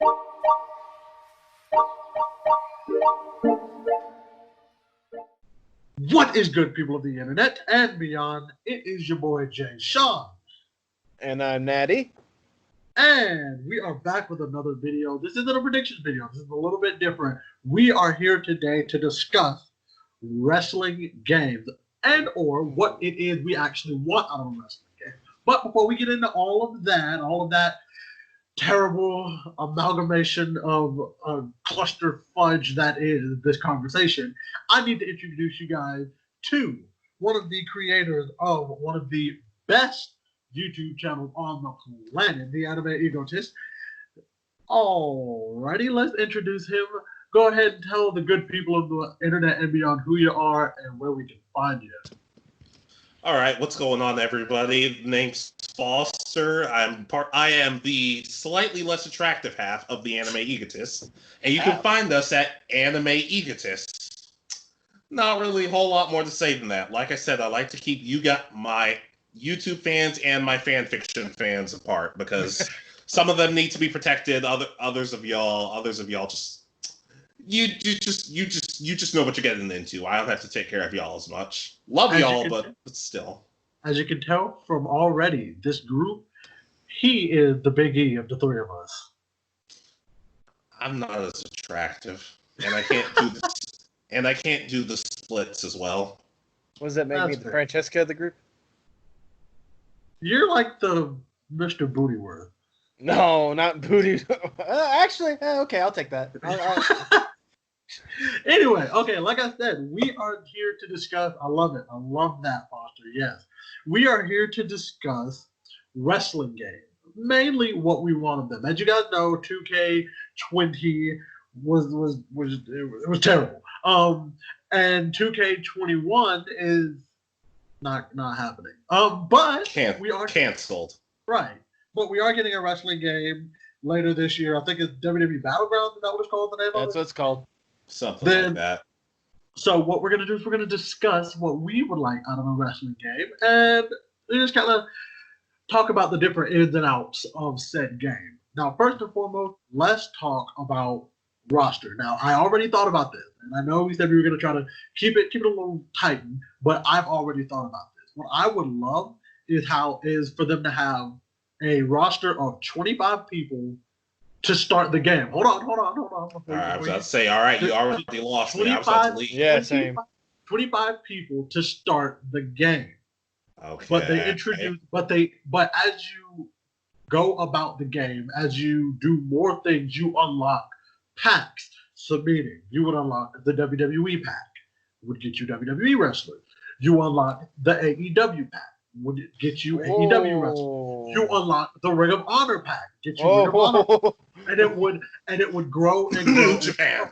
What is good, people of the internet and beyond? It is your boy Jay Sean. And I'm Natty. And we are back with another video. This isn't a predictions video. This is a little bit different. We are here today to discuss wrestling games and or what it is we actually want out of a wrestling game. But before we get into all of that terrible amalgamation of cluster fudge that is this conversation, I need to introduce you guys to one of the creators of one of the best YouTube channels on the planet, the Anime Egotist. Alrighty, let's introduce him. Go ahead and tell the good people of the internet and beyond who you are and where we can find you. All right, what's going on, everybody? Name's Foster. I am the slightly less attractive half of the Anime Egotist, and you can find us at Anime Egotist. Not really a whole lot more to say than that. Like I said, I like to keep my YouTube fans and my fan fiction fans apart because some of them need to be protected. Others of y'all just you just know what you're getting into. I don't have to take care of y'all as much. Love y'all, but still. As you can tell from already, this group, he is the big E of the three of us. I'm not as attractive, and I can't do this, and I can't do the splits as well. What does that make me, the Francesca of the group? You're like the Mr. Bootyworth. No, not Booty. Actually, okay, I'll take that. Anyway, okay, like I said, we are here to discuss. I love it. I love that, Foster. Yes. We are here to discuss wrestling games. Mainly what we want of them. As you guys know, 2K20 was terrible. And 2K21 is not happening. But we are canceled. Right. But we are getting a wrestling game later this year. I think it's WWE Battlegrounds. Is that what it's called? The name of it? That's what it's called. Something like that. So what we're going to do is we're going to discuss what we would like out of a wrestling game. And we just kind of talk about the different ins and outs of said game. Now, first and foremost, let's talk about roster. Now, I already thought about this. And I know we said we were going to try to keep it a little tightened. But I've already thought about this. What I would love is for them to have a roster of 25 people to start the game. Hold on. All right, I was about to say, all right, you already lost me. I was about to leave. Yeah, same. 25 people to start the game. Okay. But they introduce, but as you go about the game, as you do more things, you unlock packs. So meaning, you would unlock the WWE pack, would get you WWE wrestlers. You unlock the AEW pack, would get you AEW wrestlers. You unlock the Ring of Honor pack, get you Ring of Honor, and it would grow and grow. New Japan.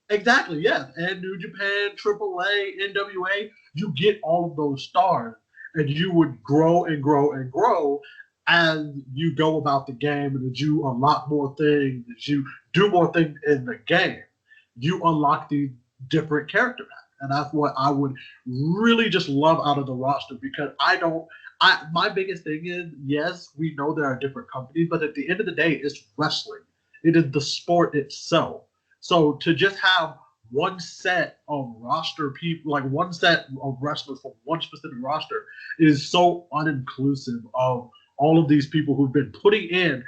Exactly, yes, and New Japan, AAA, NWA. You get all of those stars, and you would grow and grow and grow as you go about the game, and as you unlock more things, as you do more things in the game, you unlock these different character packs. And that's what I would really just love out of the roster, because my biggest thing is, yes, we know there are different companies, but at the end of the day, it's wrestling. It is the sport itself. So to just have one set of roster people, like one set of wrestlers from one specific roster, is so uninclusive of all of these people who've been putting in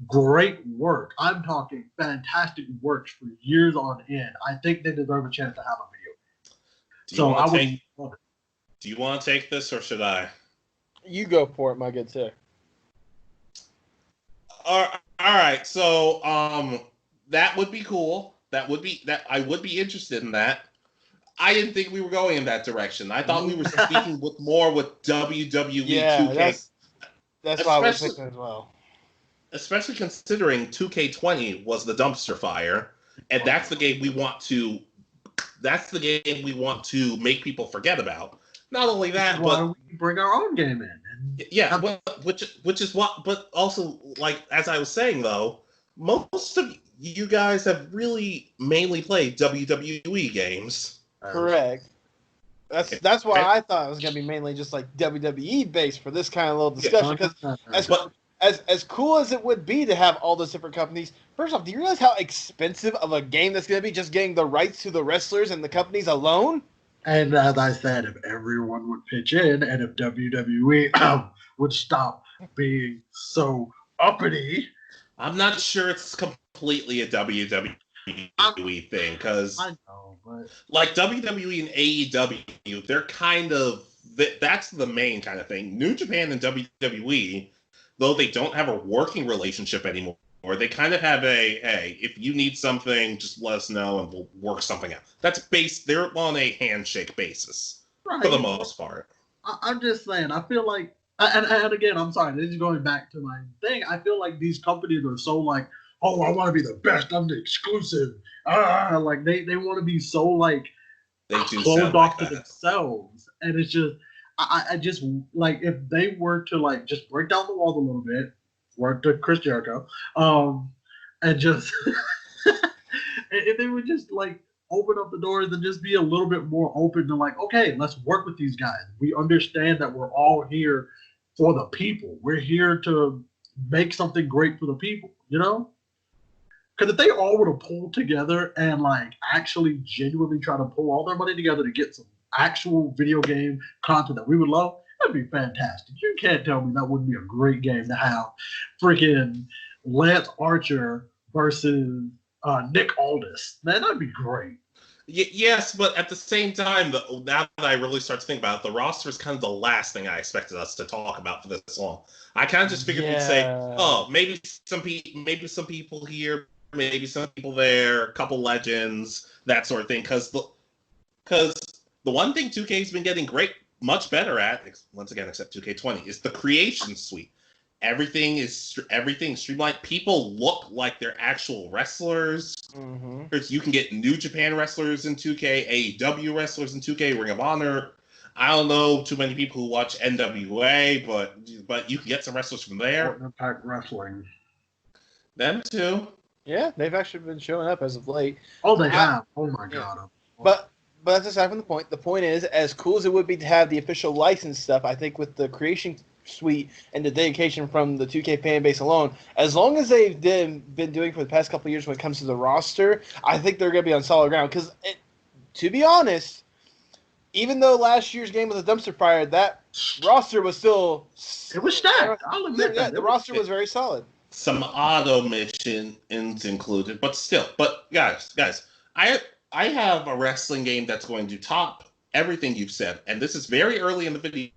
great work. I'm talking fantastic work for years on end. I think they deserve a chance to have a video. Do you want to take this, or should I? You go for it, my good sir. All right. So, that would be cool. I would be interested in that. I didn't think we were going in that direction. I thought we were speaking more with WWE 2K. That's what I was thinking as well. Especially considering 2K20 was the dumpster fire, and that's the game we want to. That's the game we want to make people forget about. Not only that, but we bring our own game in. Yeah, which is what. But also, like as I was saying though, most of you guys have really mainly played WWE games. Correct. That's why I thought it was gonna be mainly just like WWE based for this kind of little discussion. Because as cool as it would be to have all those different companies, first off, do you realize how expensive of a game that's going to be just getting the rights to the wrestlers and the companies alone? And as I said, if everyone would pitch in and if WWE would stop being so uppity. I'm not sure it's completely a WWE thing because, I know, but like WWE and AEW, they're kind of that's the main kind of thing. New Japan and WWE, though they don't have a working relationship anymore, they kind of have a hey, if you need something, just let us know and we'll work something out. That's based. They're on a handshake basis right. for the most part. I'm just saying, I feel like, and again, I'm sorry, this is going back to my thing. I feel like these companies are so like, oh, I want to be the best, I'm the exclusive. Like they want to be so like They do closed off like to that. themselves, and it's just, I just like if they were to like just break down the walls a little bit, work to Chris Jericho, and just if they would just like open up the doors and just be a little bit more open to like, okay, let's work with these guys. We understand that we're all here for the people. We're here to make something great for the people, you know? Because if they all would have pulled together and like actually genuinely try to pull all their money together to get some actual video game content that we would love, that'd be fantastic. You can't tell me that wouldn't be a great game to have freaking Lance Archer versus Nick Aldis. Man, that'd be great. Yes, but at the same time, now that I really start to think about it, the roster is kind of the last thing I expected us to talk about for this long. I kind of just figured we'd say, oh, maybe some people here, maybe some people there, a couple legends, that sort of thing. Because the one thing 2K's been getting much better at, once again, except 2K20, is the creation suite. Everything streamlined. People look like they're actual wrestlers. Mm-hmm. You can get New Japan wrestlers in 2K, AEW wrestlers in 2K, Ring of Honor. I don't know too many people who watch NWA, but you can get some wrestlers from there. Impact Wrestling. Them too. Yeah, they've actually been showing up as of late. Oh, they have. Oh my god. But that's aside from the point. The point is, as cool as it would be to have the official license stuff, I think with the creation suite and the dedication from the 2K fan base alone, as long as they've been doing for the past couple of years when it comes to the roster, I think they're going to be on solid ground. Because, to be honest, even though last year's game was a dumpster fire, that roster was still... It was stacked. I'll admit that. The roster was very solid. Some auto missions included, but still. But guys, I have a wrestling game that's going to top everything you've said, and this is very early in the video,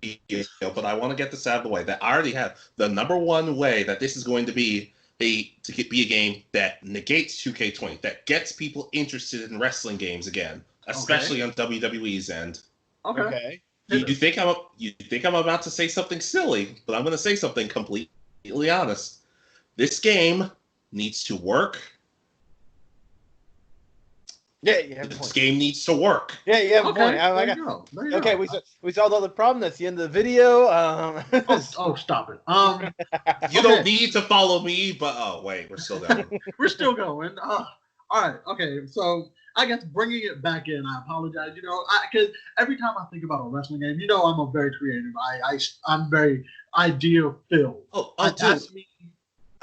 but I want to get this out of the way. That I already have the number one way that this is going to be a game that negates 2K20, that gets people interested in wrestling games again, especially on WWE's end. Okay. You think I'm about to say something silly, but I'm going to say something completely honest. This game needs to work. Yeah, you have a This point. game needs to work. Yeah, you have a point. There you go. Okay, we solved all the problem. That's the end of the video. Oh, stop it. You don't need to follow me, but oh wait, we're still going. We're still going. All right. Okay. So I guess bringing it back in, I apologize. You know, because every time I think about a wrestling game, you know, I'm a very creative. I'm very idea filled.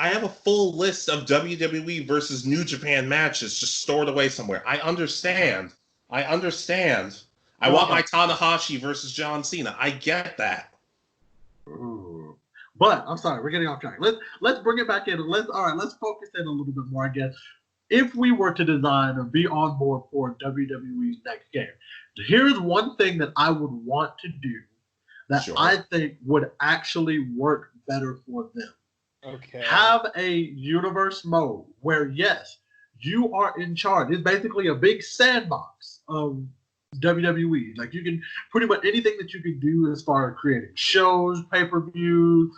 I have a full list of WWE versus New Japan matches just stored away somewhere. I understand. I want my Tanahashi versus John Cena. I get that. Ooh. But I'm sorry, we're getting off track. Let's bring it back in. Let's focus in a little bit more, I guess. If we were to design or be on board for WWE's next game, here's one thing that I would want to do that I think would actually work better for them. Okay. Have a universe mode where, yes, you are in charge. It's basically a big sandbox of WWE. Like, you can pretty much anything that you can do as far as creating shows, pay-per-view,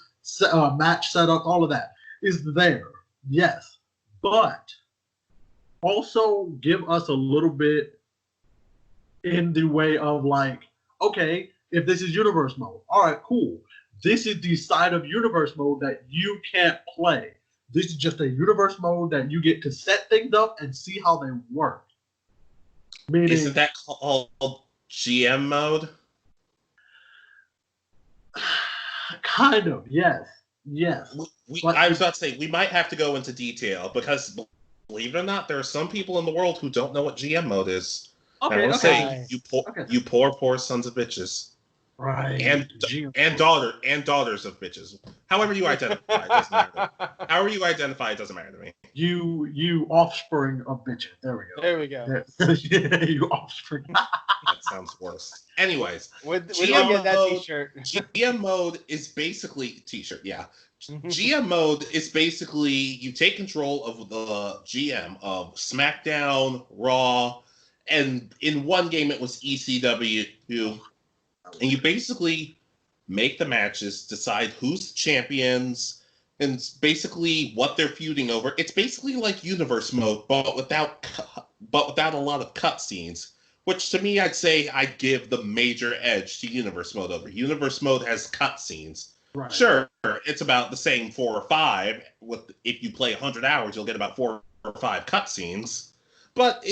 match setup, all of that is there. Yes. But also give us a little bit in the way of like, okay, if this is universe mode, all right, cool. This is the side of universe mode that you can't play. This is just a universe mode that you get to set things up and see how they work. Meaning, isn't that called GM mode? Kind of, yes. Yes. I was about to say, we might have to go into detail because, believe it or not, there are some people in the world who don't know what GM mode is. Okay, and I want to okay. say, you poor sons of bitches. Right. And daughters of bitches. However you identify, it doesn't matter. However you identify, it doesn't matter to me. You offspring of bitches. There we go. There we go. Yeah, you offspring. That sounds worse. Anyways, when do you get that t-shirt? GM mode is basically t-shirt. Yeah. GM mode is basically you take control of the GM of SmackDown, Raw, and in one game it was ECW, and you basically make the matches, decide who's champions, and basically what they're feuding over. It's basically like Universe mode, but without a lot of cutscenes. Which to me, I'd say I'd give the major edge to Universe mode over. Universe mode has cutscenes. Right. Sure, it's about the same 4 or 5. If you play 100 hours, you'll get about 4 or 5 cutscenes. But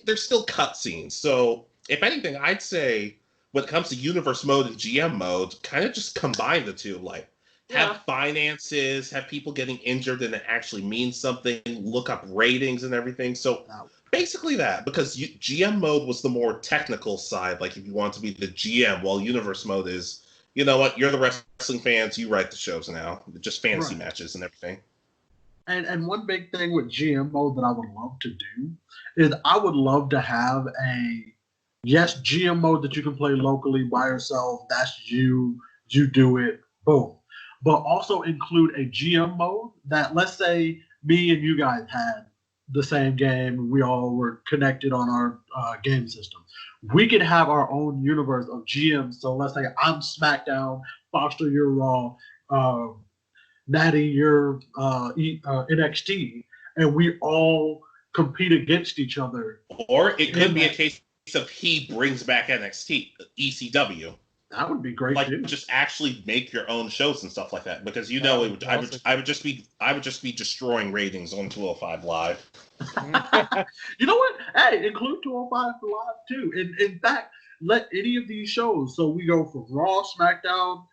there's still cutscenes. So if anything, I'd say when it comes to Universe mode and GM mode, kind of just combine the two. Like have finances, have people getting injured, and it actually means something. Look up ratings and everything. So. Basically that, because GM mode was the more technical side, like if you want to be the GM, while Universe mode is, you know what, you're the wrestling fans, you write the shows now, just fantasy matches and everything. And one big thing with GM mode that I would love to do is I would love to have GM mode that you can play locally by yourself, that's you do it, boom. But also include a GM mode that, let's say me and you guys had the same game, we all were connected on our game system. We could have our own universe of GMs. So let's say I'm SmackDown, Foster, you're Raw, Natty, you're NXT, and we all compete against each other. Or it could be a case of he brings back NXT, ECW. That would be great too. Just actually make your own shows and stuff like that, because I would just be destroying ratings on 205 Live. You know what? Hey, include 205 Live too. In fact, let any of these shows. So we go from Raw, SmackDown,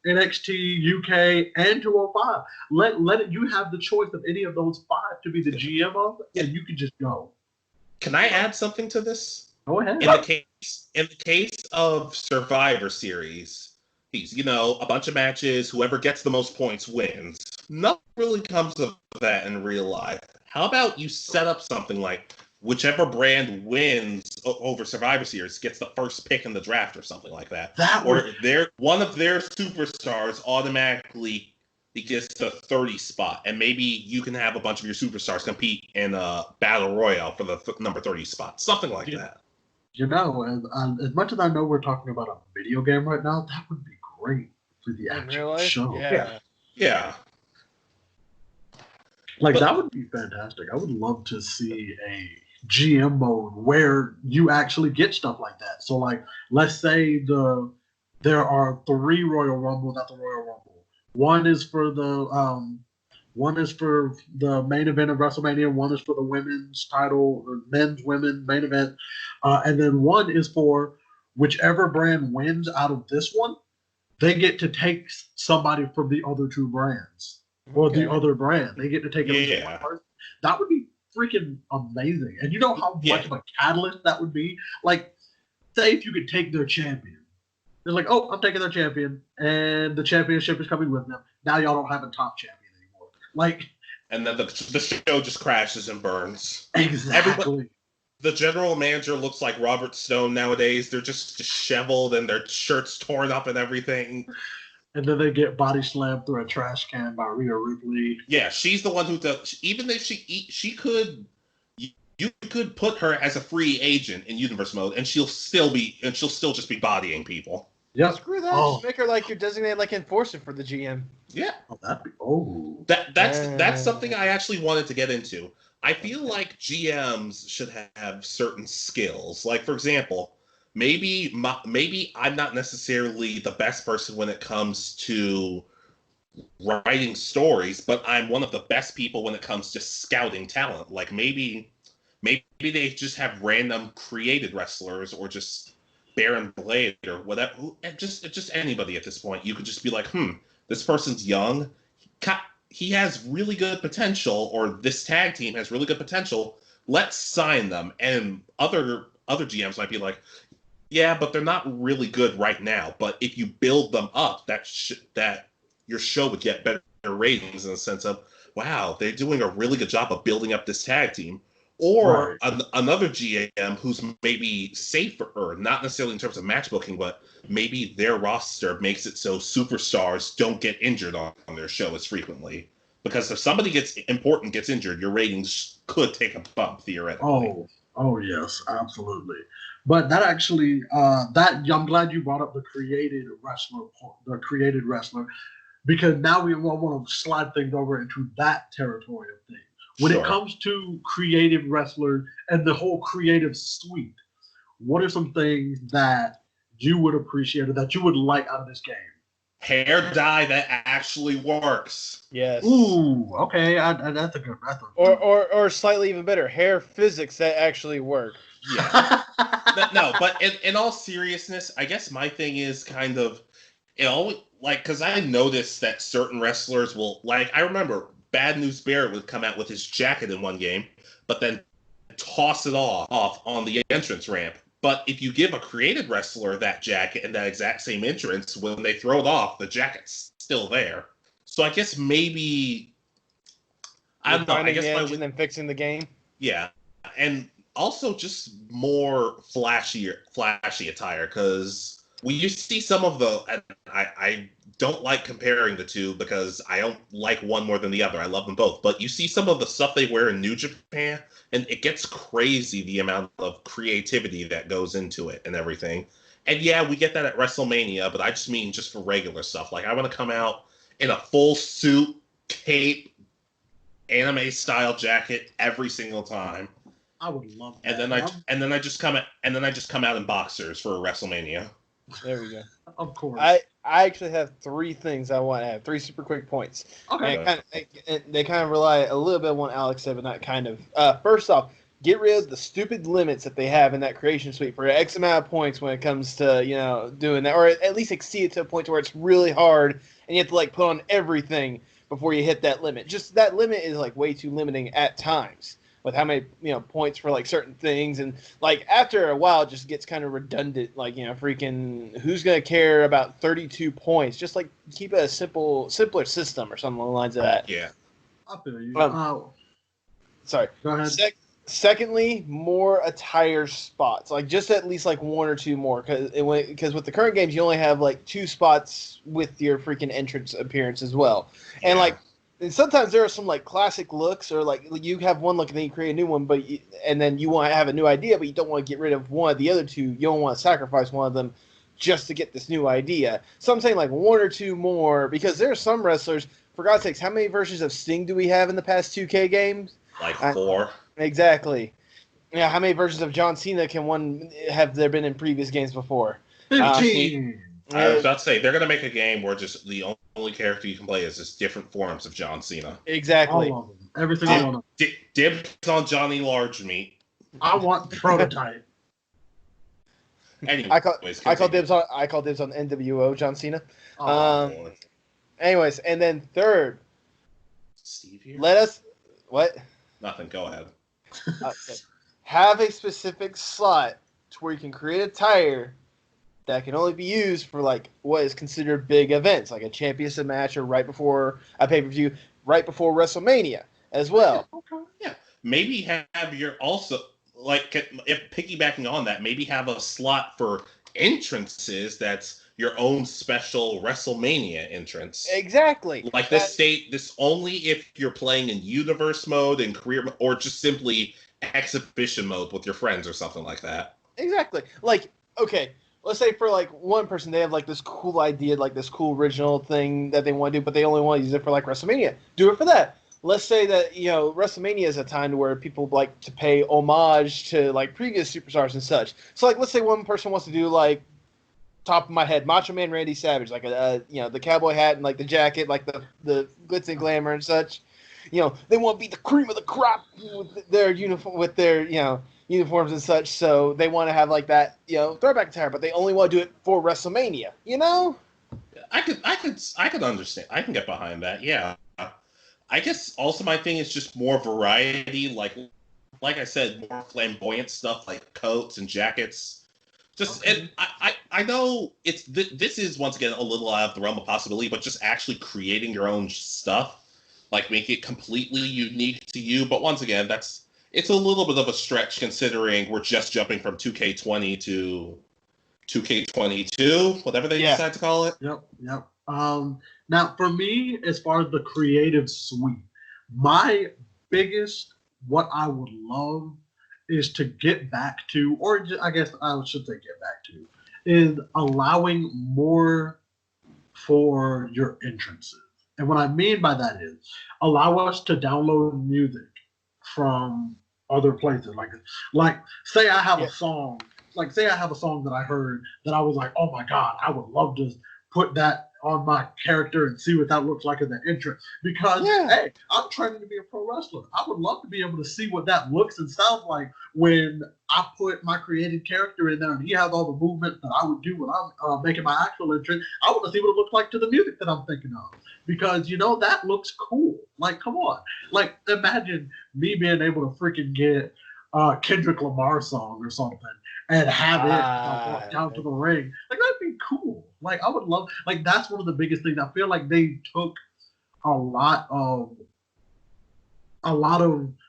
NXT, UK, and 205. Let it. You have the choice of any of those 5 to be the GM of, and you can just go. Can I add something to this? Go ahead. In the case of Survivor Series, a bunch of matches, whoever gets the most points wins. Nothing really comes of that in real life. How about you set up something like whichever brand wins over Survivor Series gets the first pick in the draft or something like that. One of their superstars automatically gets the 30 spot, and maybe you can have a bunch of your superstars compete in a battle royale for the number 30 spot, something like that. As much as I know we're talking about a video game right now, that would be great for the actual show. Yeah. That would be fantastic. I would love to see a GM mode where you actually get stuff like that. So, let's say there are 3 Royal Rumbles at the Royal Rumble. One is for the main event of WrestleMania. One is for the women's title, or men's, women main event, and then one is for whichever brand wins out of this one. They get to take somebody from the other 2 brands or the other brand. They get to take one person. That would be freaking amazing. And you know how much of a catalyst that would be? Say if you could take their champion. They're like, oh, I'm taking their champion, and the championship is coming with them. Now y'all don't have a top champion anymore. And then the show just crashes and burns. Exactly. The general manager looks like Robert Stone nowadays. They're just disheveled and their shirts torn up and everything. And then they get body slammed through a trash can by Rhea Ripley. Yeah, she's the one who does. Even if she could, you could put her as a free agent in Universe mode, and she'll still just be bodying people. Yeah. Screw that. Just make her your designated enforcer for the GM. Yeah. That's that's something I actually wanted to get into. I feel like GMs should have certain skills. For example, maybe I'm not necessarily the best person when it comes to writing stories, but I'm one of the best people when it comes to scouting talent. Maybe they just have random created wrestlers, or just Baron Blade or whatever, just anybody at this point. You could just be like, this person's young, he has really good potential, or this tag team has really good potential. Let's sign them. And other GMs might be like, yeah, but they're not really good right now. But if you build them up, that your show would get better ratings in the sense of, wow, they're doing a really good job of building up this tag team. Or another GM who's maybe safer, or not necessarily in terms of match booking, but maybe their roster makes it so superstars don't get injured on their show as frequently. Because if somebody gets injured, your ratings could take a bump theoretically. Oh yes, absolutely. But that actually, I'm glad you brought up the created wrestler, because now we want to slide things over into that territory of things. When it comes to creative wrestlers and the whole creative suite, what are some things that you would appreciate or that you would like out of this game? Hair dye that actually works. Yes. Ooh, okay. That's a good. Or slightly even better, hair physics that actually work. Yeah. No, but in all seriousness, I guess my thing is kind of, because I noticed that certain wrestlers will, like, I remember Bad News Barrett would come out with his jacket in one game, but then toss it off on the entrance ramp. But if you give a created wrestler that jacket and that exact same entrance, when they throw it off, the jacket's still there. So I guess maybe, I don't know. I guess the and then fixing the game. Yeah, and also just more flashy attire, because we used to see some of the. I don't like comparing the two because I don't like one more than the other. I love them both, but you see some of the stuff they wear in New Japan, and it gets crazy the amount of creativity that goes into it and everything. And yeah, we get that at WrestleMania, but I just mean just for regular stuff. Like, I want to come out in a full suit, cape, anime style jacket every single time. I would love that. And then I just come out in boxers for WrestleMania. There we go. Of course. I actually have three things I want to have. Three super quick points. Okay. And they kind of rely a little bit on what Alex said, but not kind of. First off, get rid of the stupid limits that they have in that creation suite for X amount of points when it comes to, doing that, or at least exceed it to a point to where it's really hard and you have to put on everything before you hit that limit. Just that limit is way too limiting at times with how many points for certain things, and after a while it just gets kind of redundant. Freaking who's gonna care about 32 points? Just keep it a simpler system or something along the lines of that. Yeah, I feel you. Sorry. Go ahead. Secondly, more attire spots, just at least one or two more, because with the current games you only have 2 spots with your freaking entrance appearance as well, and and sometimes there are some classic looks, or you have one look and then you create a new one, and then you want to have a new idea, but you don't want to get rid of one of the other two. You don't want to sacrifice one of them just to get this new idea. So I'm saying 1 or 2 more, because there are some wrestlers. For God's sakes, how many versions of Sting do we have in the past 2K games? 4. Exactly. Yeah, how many versions of John Cena have there been in previous games before? 15. I was about to say, they're going to make a game where just the only character you can play is just different forms of John Cena. Exactly. All of them. Every single one of them. Dibs on Johnny Large Meat. I want prototype. Anyways, I call dibs on NWO John Cena. Anyways, and then third, Steve here. What? Nothing. Go ahead. Have a specific slot to where you can create a tire that can only be used for what is considered big events, like a championship match, or right before a pay-per-view, right before WrestleMania as well. Okay. Yeah. Maybe have your also if piggybacking on that, maybe have a slot for entrances that's your own special WrestleMania entrance. Exactly. This only if you're playing in universe mode and career, or just simply exhibition mode with your friends or something like that. Exactly. Okay, let's say for one person, they have this cool idea, this cool original thing that they want to do, but they only want to use it for WrestleMania. Do it for that. Let's say that WrestleMania is a time where people like to pay homage to previous superstars and such. So let's say one person wants to do top of my head, Macho Man Randy Savage, the cowboy hat and the jacket, the glitz and glamour and such. They want to be the cream of the crop with their uniform, uniforms and such. So they want to have that, throwback attire, but they only want to do it for WrestleMania. I could understand. I can get behind that. Yeah. I guess also my thing is just more variety, like I said, more flamboyant stuff like coats and jackets. Just Okay. and I know this is once again a little out of the realm of possibility, but just actually creating your own stuff, like make it completely unique to you. But once again, it's a little bit of a stretch considering we're just jumping from 2K20 to 2K22, whatever they decide to call it. Yep. Now for me, as far as the creative suite, my biggest, what I would love is to get back to, or I guess I should say get back to, is allowing more for your entrances. And what I mean by that is allow us to download music from other places. Like say I have a song, like say I have a song that I heard that I was like, oh my God, I would love to put that on my character and see what that looks like as an entrance. Because hey, I'm training to be a pro wrestler. I would love to be able to see what that looks and sounds like when I put my created character in there and he has all the movements that I would do when I'm making my actual entrance. I want to see what it looks like to the music that I'm thinking of. Because that looks cool. Like, come on. Like, imagine me being able to freaking get Kendrick Lamar song or something and have it walk down to the ring. Like, that'd be cool. Like, I would love, like, that's one of the biggest things. I feel like they took a lot of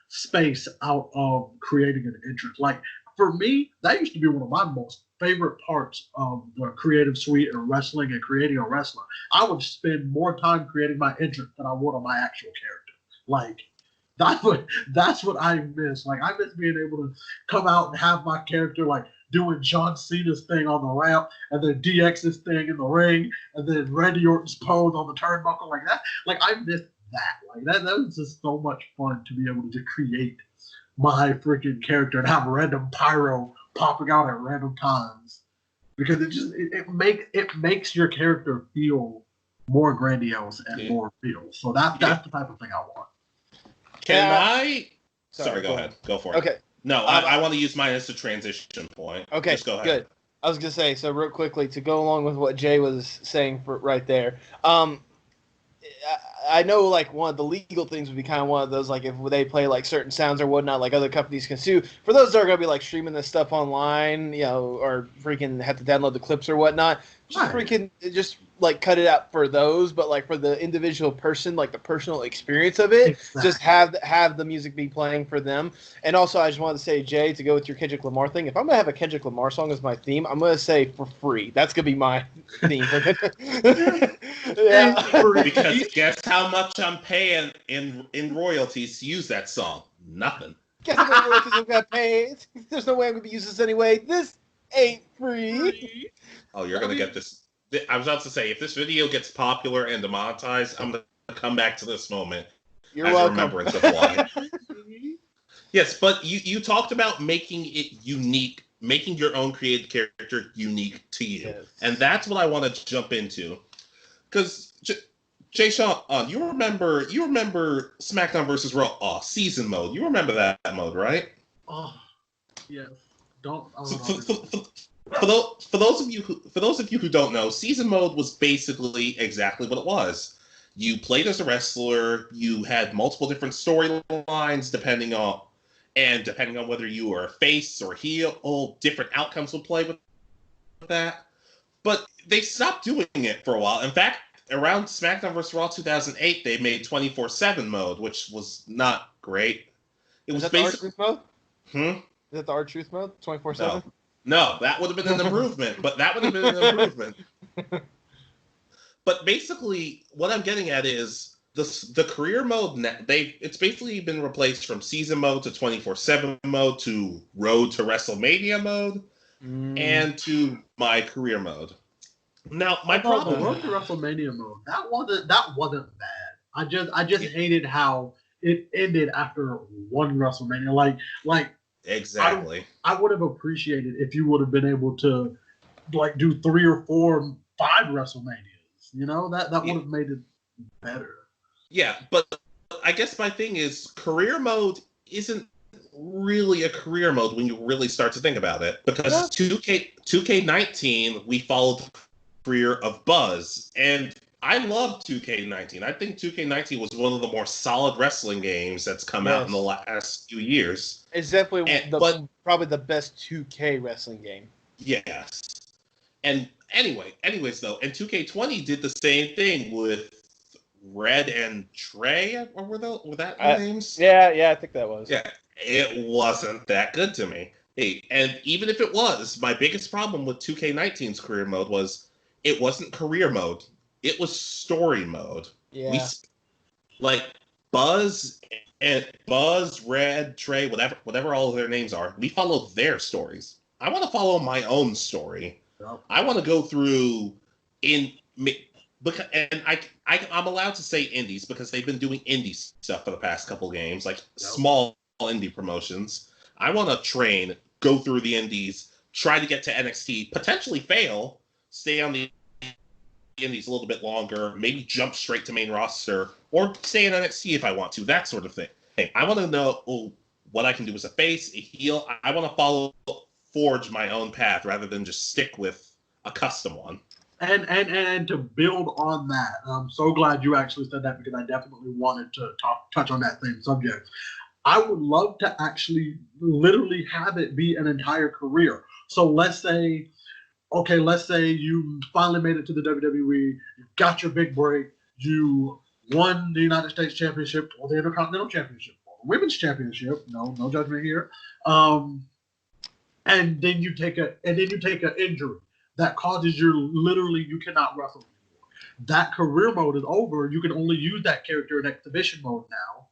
space out of creating an entrance. Like, for me, that used to be one of my most favorite parts of the creative suite of wrestling and creating a wrestler. I would spend more time creating my entrance than I would on my actual character. Like, that's what I miss. Like, I miss being able to come out and have my character like doing John Cena's thing on the ramp, and then DX's thing in the ring, and then Randy Orton's pose on the turnbuckle like that. Like, I miss that. Like, that was just so much fun to be able to create my freaking character and have random pyro popping out at random times, because it makes your character feel more grandiose and more real. So that's the type of thing I want. Can I? Sorry, go ahead. Go for it. Okay. No, I want to use mine as a transition point. Okay, just go ahead. Good. I was gonna say, so real quickly to go along with what Jay was saying right there. I know like one of the legal things would be kind of one of those, like if they play like certain sounds or whatnot, like other companies can sue. For those that are gonna be like streaming this stuff online, or freaking have to download the clips or whatnot, just like cut it out for those. But like for the individual person, like the personal experience of it, just have the music be playing for them. And also, I just wanted to say, Jay, to go with your Kendrick Lamar thing, if I'm gonna have a Kendrick Lamar song as my theme, I'm gonna say for free. That's gonna be my theme. Because guess how much I'm paying in royalties to use that song? Nothing. Guess how much royalties I'm gonna pay? There's no way I'm gonna be using this anyway. This ain't free. Oh, you're gonna get this. I was about to say, if this video gets popular and demonetized, I'm gonna come back to this moment. You're welcome. A remembrance of why. Yes, but you talked about making it unique, making your own created character unique to you, and that's what I want to jump into. Because Jay Sean, you remember SmackDown vs. Raw season mode? You remember that mode, right? Oh, yes. For those of you who don't know, season mode was basically exactly what it was. You played as a wrestler. You had multiple different storylines depending on whether you were a face or heel. All different outcomes would play with that. But they stopped doing it for a while. In fact, around SmackDown vs. Raw 2008, they made 24/7 mode, which was not great. It was basically the R-Truth mode. Is that the R-Truth mode? 24/7. No, that would have been an improvement. But basically, what I'm getting at is the career mode. It's basically been replaced from season mode to 24/7 mode to Road to WrestleMania mode and to my career mode. Now, my problem. Road to WrestleMania mode, that wasn't bad. I just hated how it ended after one WrestleMania. Like exactly. I would have appreciated if you would have been able to like do 3 or 4, 5 WrestleManias. That would have made it better. Yeah, but I guess my thing is career mode isn't really a career mode when you really start to think about it, because 2K19 we followed career of Buzz. And I love 2K19. I think 2K19 was one of the more solid wrestling games that's come out in the last few years. It's definitely probably the best 2K wrestling game. Yes. And anyways though, and 2K20 did the same thing with Red and Trey, or were that names? Yeah, I think that was. Yeah, it wasn't that good to me. Hey, and even if it was, my biggest problem with 2K19's career mode was it wasn't career mode. It was story mode. Yeah. Like Buzz, Red, Trey, whatever all of their names are, we follow their stories. I want to follow my own story. Yep. I want to go through I'm allowed to say indies because they've been doing indie stuff for the past couple games, like small indie promotions. I want to train, go through the indies, try to get to NXT, potentially fail, stay on the indies a little bit longer, maybe jump straight to main roster, or stay in NXT if I want to, that sort of thing. Hey, I want to know what I can do as a face, a heel. I want to forge my own path rather than just stick with a custom one. And to build on that, I'm so glad you actually said that because I definitely wanted to touch on that same subject. I would love to actually literally have it be an entire career. So let's say you finally made it to the WWE, you got your big break, you won the United States Championship or the Intercontinental Championship or the Women's Championship. No judgment here. And then you take an injury that causes you cannot wrestle anymore. That career mode is over. You can only use that character in exhibition mode now,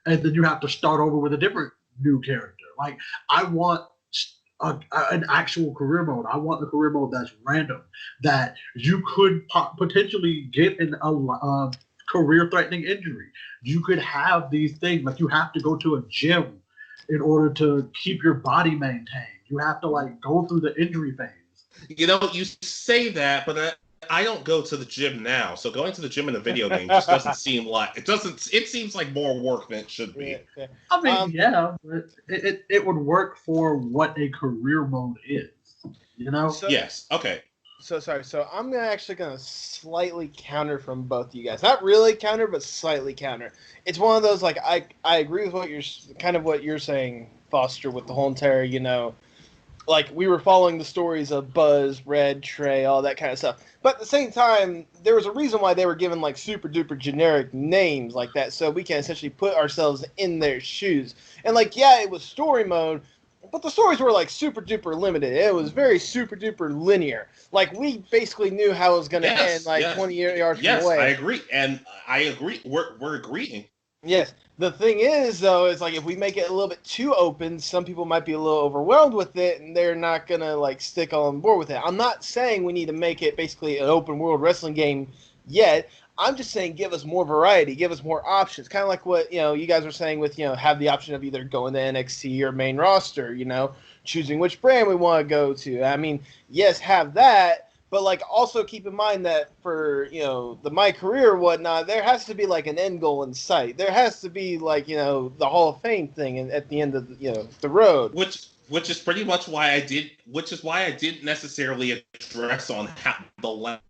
and then you have to start over with a different new character. Like I want an actual career mode. I want the career mode that's random, that you could potentially get a career-threatening injury. You could have these things, like you have to go to a gym in order to keep your body maintained. You have to go through the injury phase. You know, you say that, but I don't go to the gym now. So going to the gym in a video game just doesn't seem like it doesn't. It seems like more work than it should be. Yeah. I mean, but it would work for what a career mode is. You know? Yes. Okay. So sorry. So I'm actually gonna slightly counter from both of you guys. Not really counter, but slightly counter. It's one of those I agree with what you're saying, Foster, with the whole entire we were following the stories of Buzz, Red, Trey, all that kind of stuff. But at the same time, there was a reason why they were given super duper generic names like that, so we can essentially put ourselves in their shoes. And it was story mode, but the stories were super duper limited. It was very super duper linear. We basically knew how it was going to end 20 yards from away. Yes, I agree. And I agree. We're agreeing. Yes. The thing is, though, is if we make it a little bit too open, some people might be a little overwhelmed with it, and they're not going to, stick on board with it. I'm not saying we need to make it basically an open-world wrestling game yet. I'm just saying give us more variety, give us more options. Kind of like what, you guys were saying with, have the option of either going to NXT or main roster, choosing which brand we want to go to. I mean, yes, have that. But also keep in mind that for the my career or whatnot, there has to be an end goal in sight. There has to be the Hall of Fame thing at the end of the road. Which is pretty much why I didn't necessarily address on the length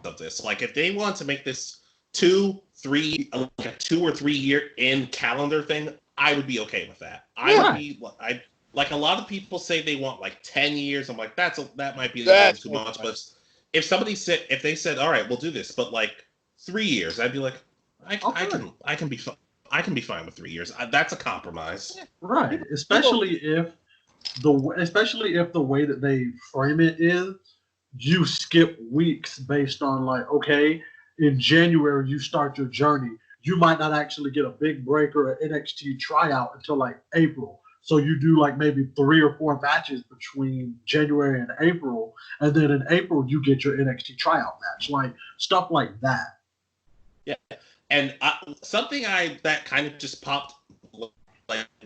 of this. If they want to make this 2 or 3 year in calendar thing, I would be okay with that. A lot of people say they want 10 years. I'm like, that might be too much. But if they said, all right, we'll do this, but 3 years, I'd be like, I can be fine with 3 years. That's a compromise. Right. Especially if the way that they frame it is you skip weeks based on okay, in January you start your journey. You might not actually get a big break or an NXT tryout until April. So you do maybe 3 or 4 matches between January and April, and then in April you get your NXT tryout match, stuff like that. Yeah, and something that kind of just popped,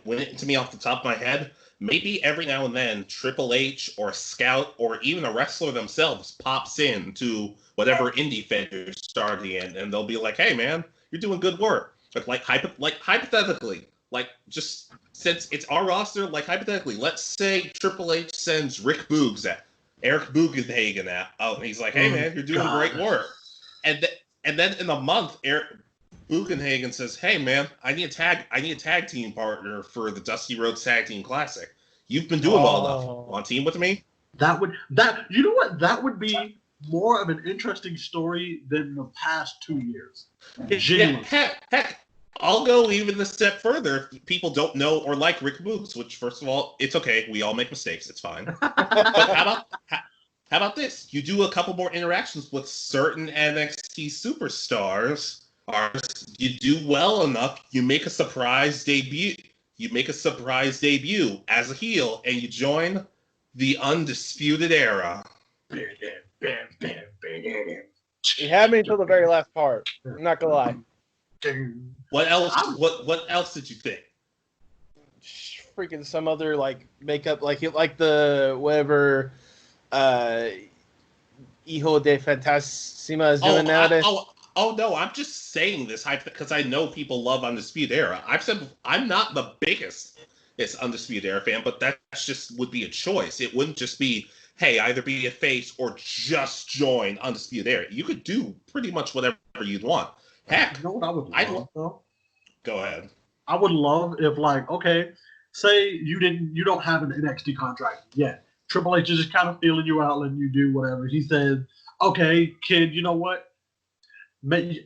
went into me off the top of my head. Maybe every now and then Triple H or Scout or even a wrestler themselves pops in to whatever indie figure starting in, and they'll be like, "Hey, man, you're doing good work." But hypothetically, since it's our roster, hypothetically, let's say Triple H sends Rick Boogs Eric Bugenhagen out, and he's like, "Hey man, you're doing great work." And then in a month, Eric Bugenhagen says, "Hey man, I need a tag team partner for the Dusty Rhodes Tag Team Classic. You've been doing well enough. Want to team with me?" That would be more of an interesting story than the past 2 years. Genuinely. Yeah, heck, I'll go even a step further. If people don't know or like Rick Boogs, which, first of all, it's okay. We all make mistakes. It's fine. But how about this? You do a couple more interactions with certain NXT superstars. You do well enough. You make a surprise debut. As a heel, and you join the Undisputed Era. You had me until the very last part. I'm not gonna lie. What else? What else did you think? Freaking some other like makeup, like the whatever Hijo de Fantasima is doing nowadays. No, I'm just saying this because I know people love Undisputed Era. I've said I'm not the biggest Undisputed Era fan, but that just would be a choice. It wouldn't just be, hey, either be a face or just join Undisputed Era. You could do pretty much whatever you'd want. Heck, you know what I would love, though? Go ahead. I would love if, like, okay, say you don't have an NXT contract yet. Triple H is just kind of feeling you out, letting you do whatever. He said, okay, kid, you know what?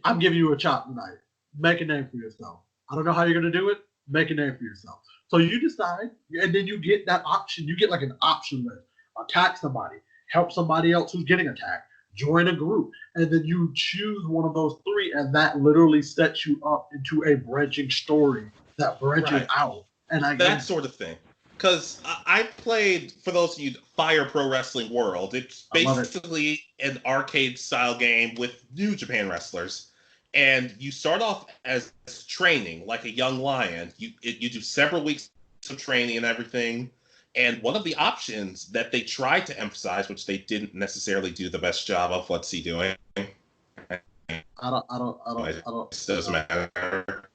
I'm giving you a shot tonight. Make a name for yourself. I don't know how you're going to do it. Make a name for yourself. So you decide, and then you get that option. You get like an option list. Attack somebody. Help somebody else who's getting attacked. Join a group. And then you choose one of those three, and that literally sets you up into a branching story that branches out. And that sort of thing. Because I played, for those of you, Fire Pro Wrestling World. It's basically an arcade-style game with New Japan wrestlers. And you start off as training, like a young lion. You do several weeks of training and everything. And one of the options that they tried to emphasize, which they didn't necessarily do the best job of, what's he doing? I don't. It doesn't matter.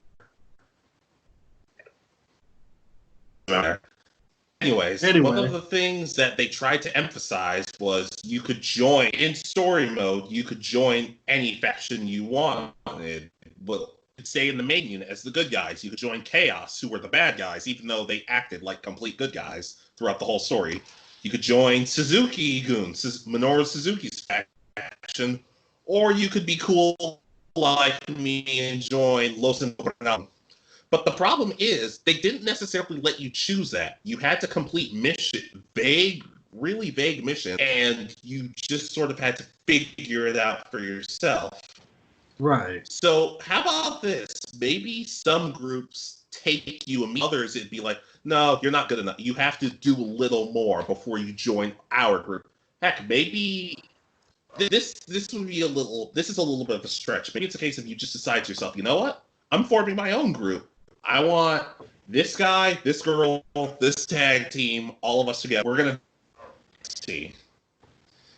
Anyways, one of the things that they tried to emphasize was you could join, in story mode, you could join any faction you wanted. But you could stay in the main unit as the good guys. You could join Chaos, who were the bad guys, even though they acted like complete good guys throughout the whole story. You could join Suzuki-gun, Minoru Suzuki's faction, or you could be cool like me and join Los Ingobernables. But the problem is, they didn't necessarily let you choose that. You had to complete really vague missions, and you just sort of had to figure it out for yourself. Right. So how about this? Maybe some groups take you, and others it'd be like, no, you're not good enough. You have to do a little more before you join our group. Heck, maybe this would be this is a little bit of a stretch. Maybe it's a case of you just decide to yourself, you know what? I'm forming my own group. I want this guy, this girl, this tag team, all of us together. We're going to see.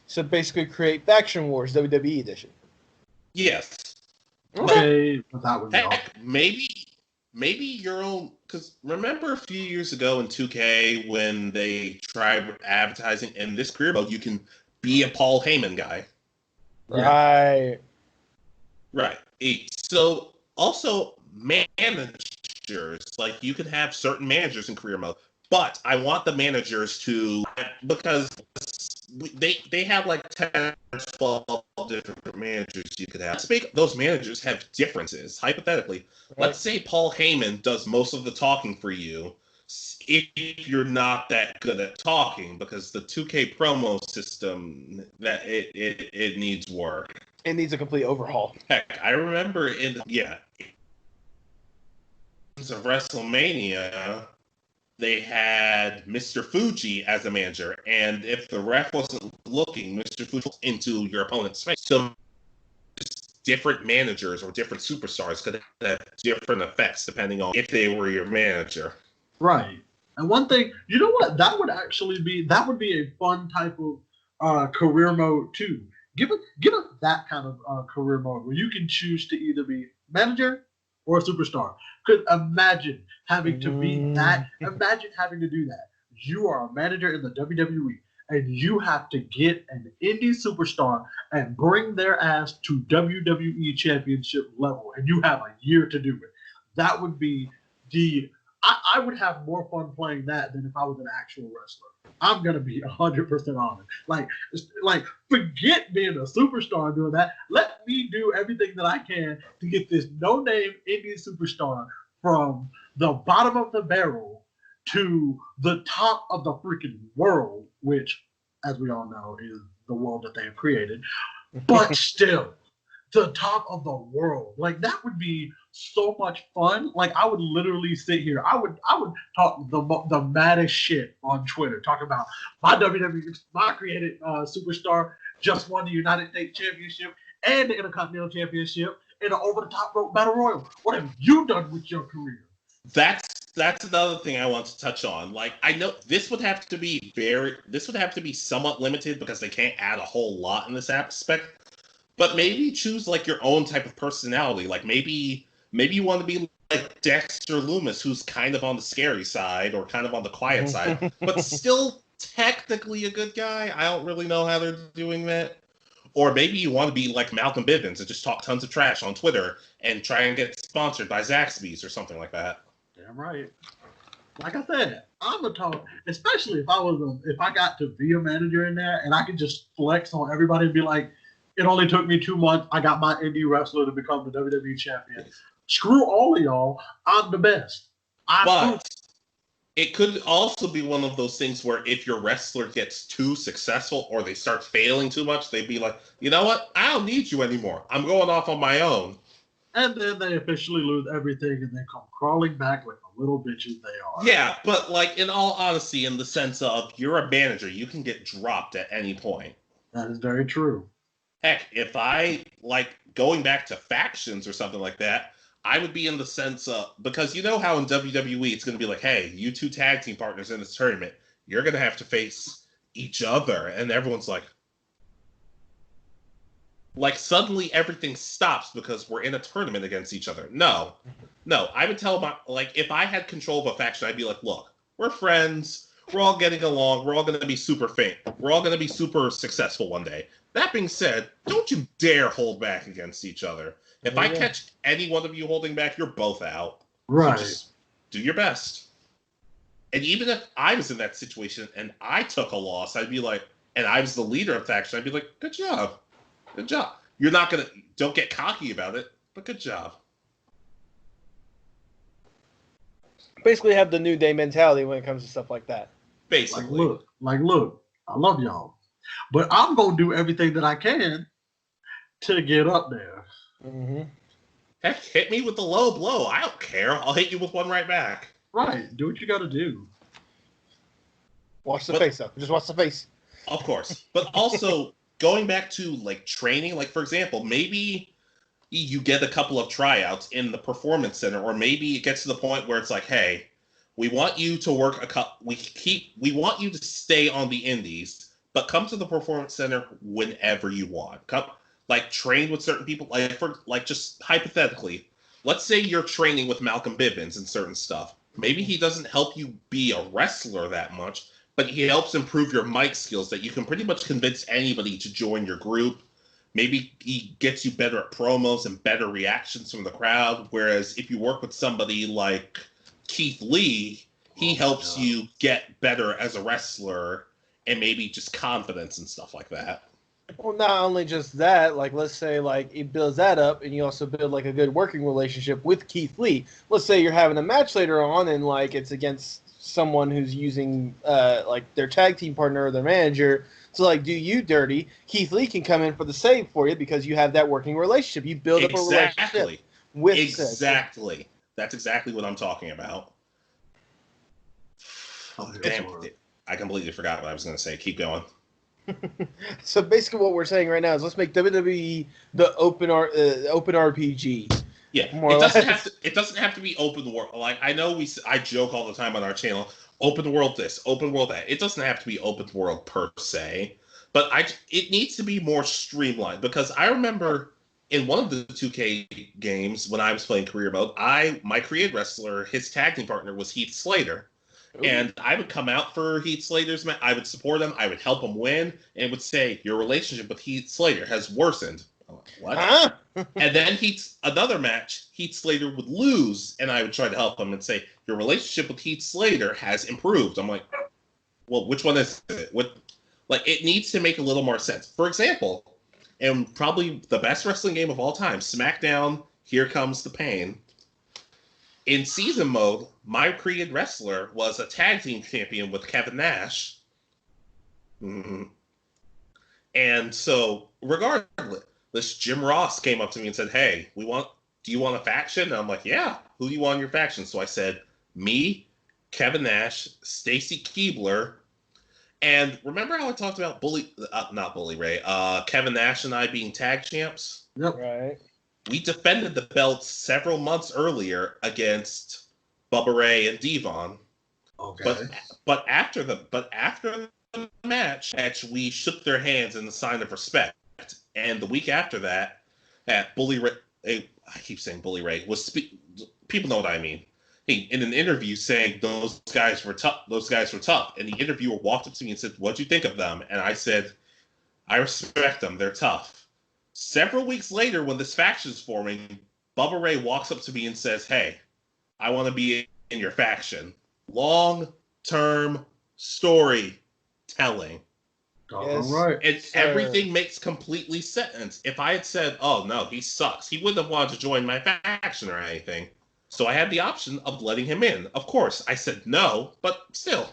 So basically create Faction Wars, WWE edition. Yes. Okay. That would be heck, maybe your own, because remember a few years ago in 2K when they tried advertising in this career mode, you can be a Paul Heyman guy. Right. Right. So also managers, like you can have certain managers in career mode, but I want the managers to, because they have like 10 or 12 different managers you could have. Let's make those managers have differences. Hypothetically, let's say Paul Heyman does most of the talking for you if you're not that good at talking, because the 2K promo system, that it needs work. It needs a complete overhaul. Heck, I remember of WrestleMania, they had Mr. Fuji as a manager, and if the ref wasn't looking, Mr. Fuji was into your opponent's face. So different managers or different superstars could have different effects depending on if they were your manager. Right. And one thing, you know what? That would be a fun type of career mode too. Give us that kind of career mode where you can choose to either be manager or a superstar. Could imagine having to be that. Imagine having to do that. You are a manager in the WWE, and you have to get an indie superstar and bring their ass to WWE Championship level, and you have a year to do it. That would be the. I would have more fun playing that than if I was an actual wrestler. I'm gonna be 100% honest. Like, forget being a superstar and doing that. Let me do everything that I can to get this no-name Indian superstar from the bottom of the barrel to the top of the freaking world, which, as we all know, is the world that they have created. But still, the top of the world. Like, that would be so much fun. Like, I would literally sit here. I would talk the maddest shit on Twitter, talking about my WWE, my created superstar just won the United States Championship and the Intercontinental Championship in an over-the-top rope battle royal. What have you done with your career? That's another thing I want to touch on. Like, I know this would have to be somewhat limited because they can't add a whole lot in this aspect. But maybe choose like your own type of personality. Like maybe you want to be like Dexter Loomis, who's kind of on the scary side or kind of on the quiet side, but still technically a good guy. I don't really know how they're doing that. Or maybe you want to be like Malcolm Bivens and just talk tons of trash on Twitter and try and get sponsored by Zaxby's or something like that. Damn right. Like I said, I'm gonna talk, especially if I got to be a manager in there and I could just flex on everybody and be like, it only took me 2 months. I got my indie wrestler to become the WWE champion. Screw all of y'all. I'm the best. But it could also be one of those things where if your wrestler gets too successful or they start failing too much, they'd be like, you know what? I don't need you anymore. I'm going off on my own. And then they officially lose everything and they come crawling back like the little bitches they are. Yeah, but like in all honesty, in the sense of you're a manager, you can get dropped at any point. That is very true. Heck, if I, like, going back to factions or something like that, I would be in the sense of, because you know how in WWE it's going to be like, hey, you two tag team partners in this tournament, you're going to have to face each other. And everyone's like suddenly everything stops because we're in a tournament against each other. No, I would tell if I had control of a faction, I'd be like, look, we're friends. We're all getting along. We're all going to be super famous. We're all going to be super successful one day. That being said, don't you dare hold back against each other. If I catch any one of you holding back, you're both out. Right. So just do your best. And even if I was in that situation and I took a loss, I'd be like, and I was the leader of faction, I'd be like, good job. Good job. You're not going to, don't get cocky about it, but good job. Basically have the New Day mentality when it comes to stuff like that. Basically. Look, I love y'all. But I'm going to do everything that I can to get up there. Mm-hmm. Heck, hit me with the low blow. I don't care. I'll hit you with one right back. Right. Do what you got to do. Watch the face, though. Just watch the face. Of course. But also, going back to, like, training, like, for example, maybe you get a couple of tryouts in the performance center, or maybe it gets to the point where it's like, hey, we want you to work we want you to stay on the indies, but come to the performance center whenever you want. Come, like, train with certain people. Just hypothetically, let's say you're training with Malcolm Bivens and certain stuff. Maybe he doesn't help you be a wrestler that much, but he helps improve your mic skills that you can pretty much convince anybody to join your group. Maybe he gets you better at promos and better reactions from the crowd. Whereas if you work with somebody like Keith Lee, he helps you get better as a wrestler and maybe just confidence and stuff like that. Well, not only just that, like, let's say, like, it builds that up, and you also build, like, a good working relationship with Keith Lee. Let's say you're having a match later on, and, like, it's against someone who's using, like, their tag team partner or their manager to, like, do you dirty. Keith Lee can come in for the save for you because you have that working relationship. You build up a relationship with Exactly. That's exactly what I'm talking about. Oh, damn it. I completely forgot what I was going to say. Keep going. So basically what we're saying right now is let's make WWE the open RPG. Yeah, it doesn't have to be open world. Like, I know I joke all the time on our channel, open world this, open world that. It doesn't have to be open world per se, but it needs to be more streamlined, because I remember in one of the 2K games when I was playing career mode, my created wrestler, his tag team partner was Heath Slater. And I would come out for Heath Slater's match. I would support him. I would help him win, and would say your relationship with Heath Slater has worsened. I'm like, what? Huh? And then another match, Heath Slater would lose, and I would try to help him and say your relationship with Heath Slater has improved. I'm like, well, which one is it? It needs to make a little more sense. For example, and probably the best wrestling game of all time, SmackDown. Here Comes the Pain. In season mode, my created wrestler was a tag team champion with Kevin Nash. Mm-hmm. And so, regardless, Jim Ross came up to me and said, hey, do you want a faction? And I'm like, yeah, who do you want in your faction? So I said, me, Kevin Nash, Stacy Keibler, and remember how I talked about not Bully Ray, Kevin Nash and I being tag champs? Yep. Right. We defended the belts several months earlier against Bubba Ray and Devon. Okay. But after the match, we shook their hands in the sign of respect. And the week after that, at Bully Ray, I keep saying Bully Ray, people know what I mean. In an interview saying those guys were tough, and the interviewer walked up to me and said, "What'd you think of them?" And I said, "I respect them. They're tough." Several weeks later, when this faction is forming, Bubba Ray walks up to me and says, "Hey, I want to be in your faction." Long-term storytelling. Yes, right. And everything makes completely sense. If I had said, "Oh no, he sucks," he wouldn't have wanted to join my faction or anything. So I had the option of letting him in. Of course, I said no, but still.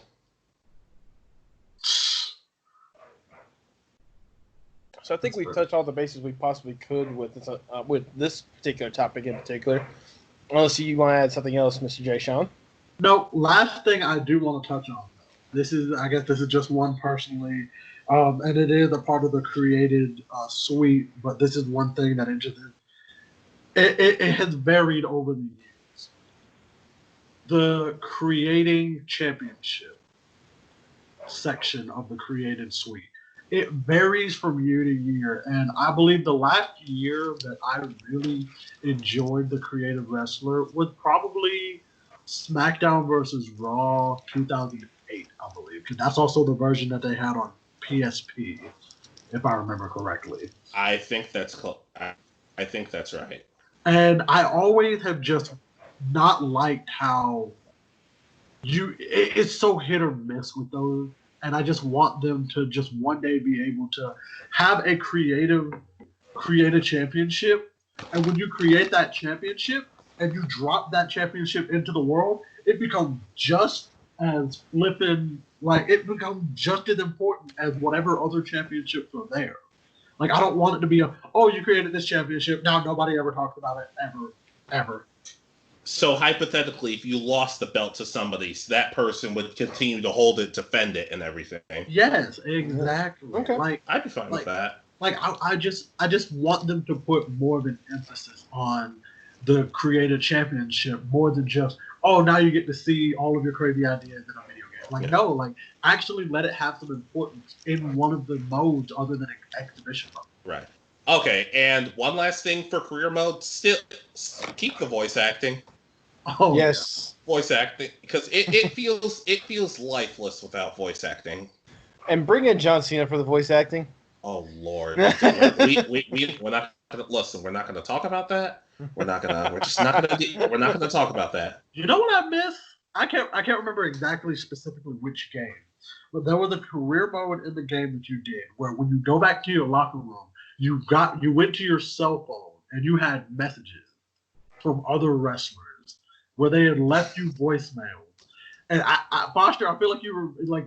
So I think we touched all the bases we possibly could with this particular topic in particular. Unless you want to add something else, Mr. J. Sean. No, last thing I do want to touch on. I guess this is just one personally, and it is a part of the created suite, but this is one thing that interested. It has varied over the years. The creating championship section of the created suite. It varies from year to year, and I believe the last year that I really enjoyed the creative wrestler was probably SmackDown versus Raw 2008, I believe, because that's also the version that they had on PSP, if I remember correctly. I think that's I think that's right. And I always have just not liked how it's so hit or miss with those. And I just want them to just one day be able to have a create a championship. And when you create that championship and you drop that championship into the world, it becomes just as it becomes just as important as whatever other championships are there. Like, I don't want it to be you created this championship, now nobody ever talks about it ever. So hypothetically, if you lost the belt to somebody, that person would continue to hold it, defend it, and everything. Yes, exactly. Okay. Like, I'd be fine with that. Like, I just want them to put more of an emphasis on the creative championship more than just, now you get to see all of your crazy ideas in a video game. Like, no, like, actually let it have some importance in one of the modes other than exhibition mode. Right. Okay, and one last thing for career mode, still keep the voice acting. Oh yes, yeah. Voice acting, because it feels lifeless without voice acting. And bring in John Cena for the voice acting. Oh Lord, we're not gonna listen. We're not gonna talk about that. We're not gonna talk about that. You know what I miss? I can't remember exactly specifically which game, but there was a career mode in the game that you did where when you go back to your locker room, you went to your cell phone and you had messages from other wrestlers where they had left you voicemails. And Foster, I feel like you're remembering.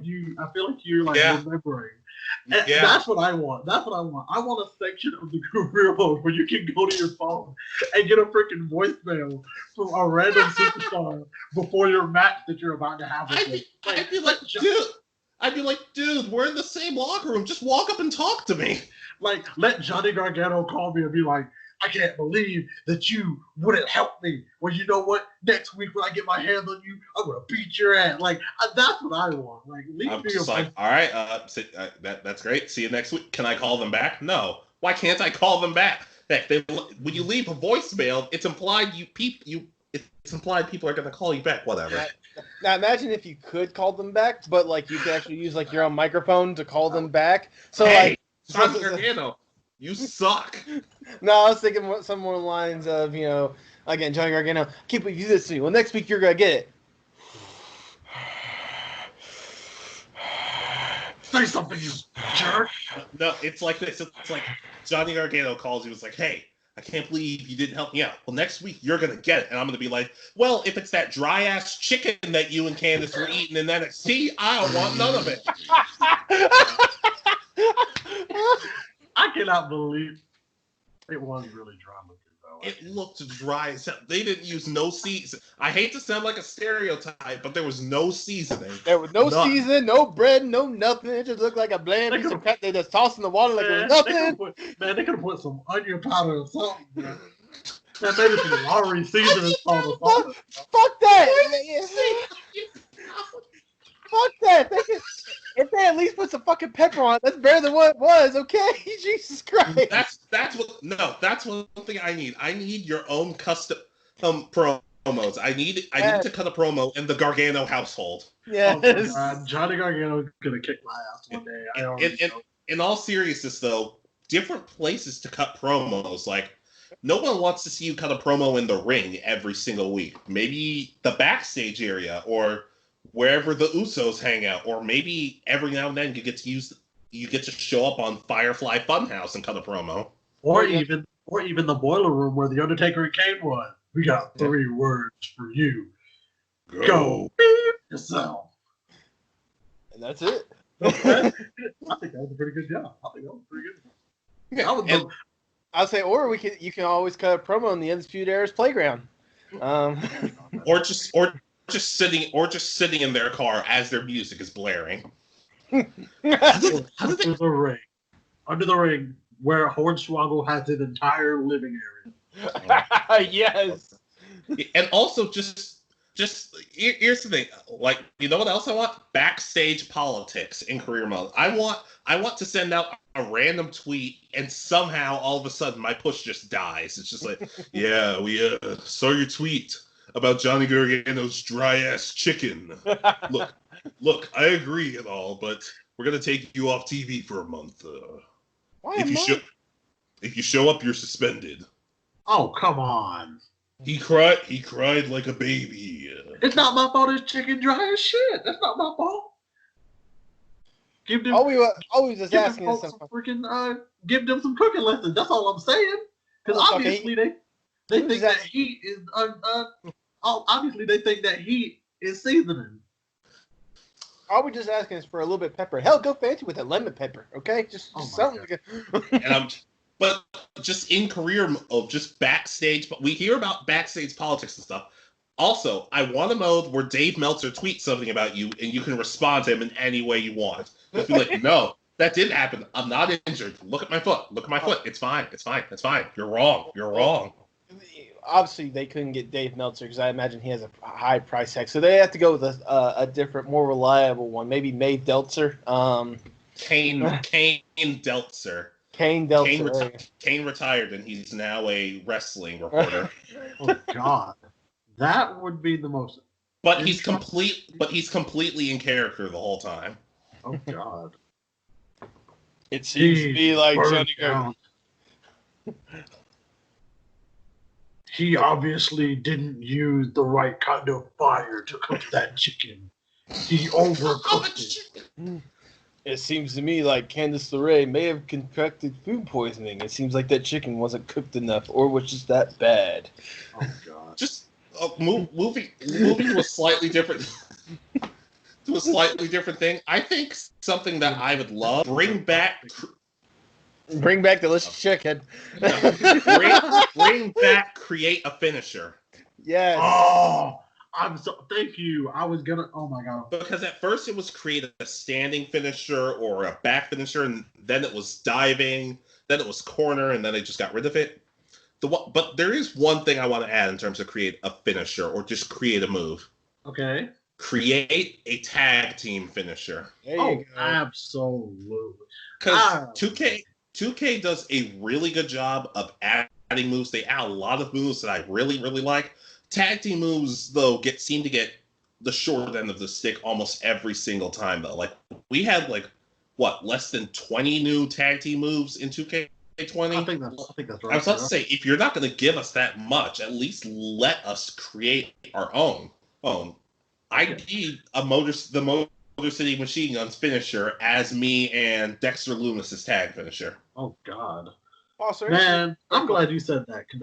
And that's what I want. I want a section of the career mode where you can go to your phone and get a freaking voicemail from a random superstar before your match that you're about to have with them. I'd be like, dude, we're in the same locker room. Just walk up and talk to me. Like, let Johnny Gargano call me and be like, I can't believe that you wouldn't help me. Well, you know what? Next week when I get my hands on you, I'm gonna beat your ass. Like, that's what I want. Like, I'm just like, all right, that's great. See you next week. Can I call them back? No. Why can't I call them back? Heck, when you leave a voicemail, it's implied you it's implied people are going to call you back. Whatever. Now imagine if you could call them back, but like you could actually use like your own microphone to call them back. So hey, like, Johnny Gargano, you suck. no, I was thinking some more lines of again Johnny Gargano. I can't believe you did this to me. Well, next week you're gonna get it. Say something, you jerk. No, it's like this. It's like Johnny Gargano calls you. It's like, hey, I can't believe you didn't help me out. Well, next week you're gonna get it, and I'm gonna be like, well, if it's that dry ass chicken that you and Candace were eating in NXT, I don't want none of it. I cannot believe it was really drama. It looked dry as hell. They didn't use no season. I hate to sound like a stereotype, but there was no seasoning. There was no season, no bread, no nothing. It just looked like a bland piece of crap they just tossed in the water like it was nothing. They could have put some onion powder or something, man. That maybe some Lowry seasoning salt or something. Fuck that! Fuck that! If they at least put some fucking pepper on it, that's better than what it was, okay? Jesus Christ. That's one thing I need. I need your own custom promos. I need to cut a promo in the Gargano household. Yes. Oh, God. Johnny Gargano is gonna kick my ass one day. In all seriousness, though, different places to cut promos. Like, no one wants to see you cut a promo in the ring every single week. Maybe the backstage area or wherever the Usos hang out, or maybe every now and then you get to show up on Firefly Funhouse and cut a promo, or even the Boiler Room where the Undertaker and Kane was. We got 3 words for you. Go beat yourself. And that's it. I think that was a pretty good job. Yeah, I'll say, or you can always cut a promo in the Undisputed Era's playground, or just sitting in their car as their music is blaring. Under the ring, where Hornswoggle has his entire living area. Yes. And also, just here's the thing. Like, you know what else I want? Backstage politics in career mode. I want to send out a random tweet, and somehow all of a sudden my push just dies. It's just like, yeah, we saw your tweet about Johnny Gargano's dry-ass chicken. Look, I agree and all, but we're going to take you off TV for a month. If you show up, you're suspended. Oh, come on. He cried like a baby. It's not my fault his chicken dry as shit. That's not my fault. Give them, always just asking them some freaking, give them some cooking lessons. That's all I'm saying. Because obviously they think that heat is obviously they think that heat is seasoning. All we're just asking is for a little bit of pepper. Hell, go fancy with a lemon pepper, okay? Just something. But just in career of just backstage, but we hear about backstage politics and stuff. Also, I want a mode where Dave Meltzer tweets something about you and you can respond to him in any way you want. Just be like, no, that didn't happen. I'm not injured. Look at my foot. It's fine. You're wrong. Obviously, they couldn't get Dave Meltzer because I imagine he has a high price tag. So they have to go with a different, more reliable one. Maybe Mae Deltzer. Kane Deltzer. Kane Deltzer. Kane retired and he's now a wrestling reporter. Oh God, that would be the most. But he's completely in character the whole time. Oh God. It seems to be like Johnny Gargano. He obviously didn't use the right kind of fire to cook that chicken. He overcooked it. It seems to me like Candice LeRae may have contracted food poisoning. It seems like that chicken wasn't cooked enough or was just that bad. Oh, God. Just moving to a slightly different thing. I think something that I would love, bring back delicious chicken. Bring back create a finisher. Yes. Oh, thank you. I was gonna. Oh my God. Because at first it was create a standing finisher or a back finisher, and then it was diving, then it was corner, and then they just got rid of it. But there is one thing I want to add in terms of create a finisher or just create a move. Okay. Create a tag team finisher. Oh, absolutely. Because 2K does a really good job of adding moves. They add a lot of moves that I really, really like. tag team moves though seem to get the short end of the stick almost every single time though. Like we had like what less than 20 new tag team moves in 2K20. I think that's right. I was about to say, if you're not going to give us that much, at least let us create our own. I need the Motor City Machine Guns finisher as me and Dexter Loomis's tag finisher. Oh God. Foster, Man, I'm glad you said that because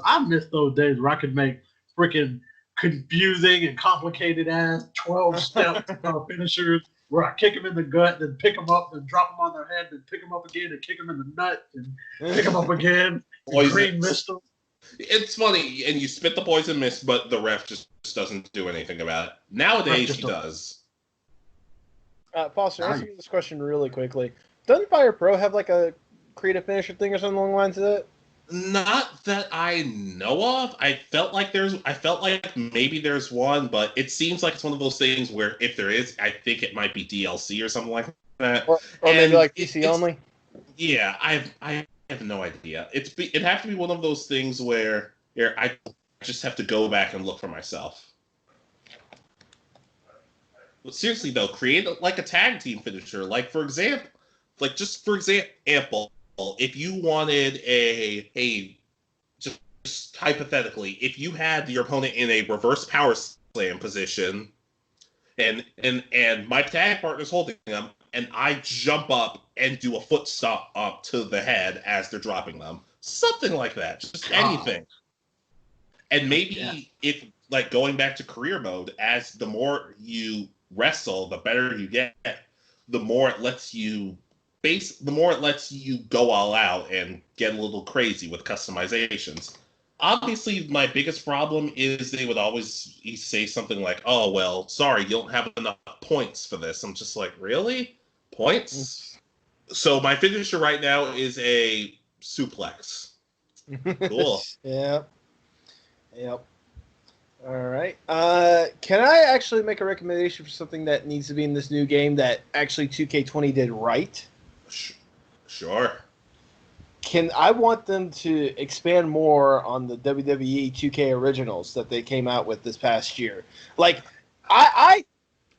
I miss those days where I could make freaking confusing and complicated ass 12-step finishers where I kick them in the gut, then pick them up, then drop them on their head, then pick them up again and kick them in the nut, and pick them up again, and green mist them. It's funny, and you spit the poison mist, but the ref just doesn't do anything about it. Nowadays, he does. Foster, answer this question really quickly. Doesn't Fire Pro have like a creative finisher thing or something along the lines of that? Not that I know of. I felt like maybe there's one, but it seems like it's one of those things where if there is, I think it might be DLC or something like that. Or maybe like PC only. Yeah, I have no idea. It'd have to be one of those things where I just have to go back and look for myself. But seriously though, create like a tag team finisher. Like for example, if you wanted just hypothetically, if you had your opponent in a reverse power slam position, and my tag partner's holding them, and I jump up and do a foot stomp up to the head as they're dropping them, something like that, just anything. And maybe if like going back to career mode, as the more you wrestle, the better you get, the more it lets you go all out and get a little crazy with customizations. Obviously, my biggest problem is they would always say something like, "Oh, well, sorry, you don't have enough points for this." I'm just like, really? Points? So my finisher right now is a suplex. Cool. Yep. All right. Can I actually make a recommendation for something that needs to be in this new game that actually 2K20 did right? Sure. I want them to expand more on the WWE 2K originals that they came out with this past year. Like, I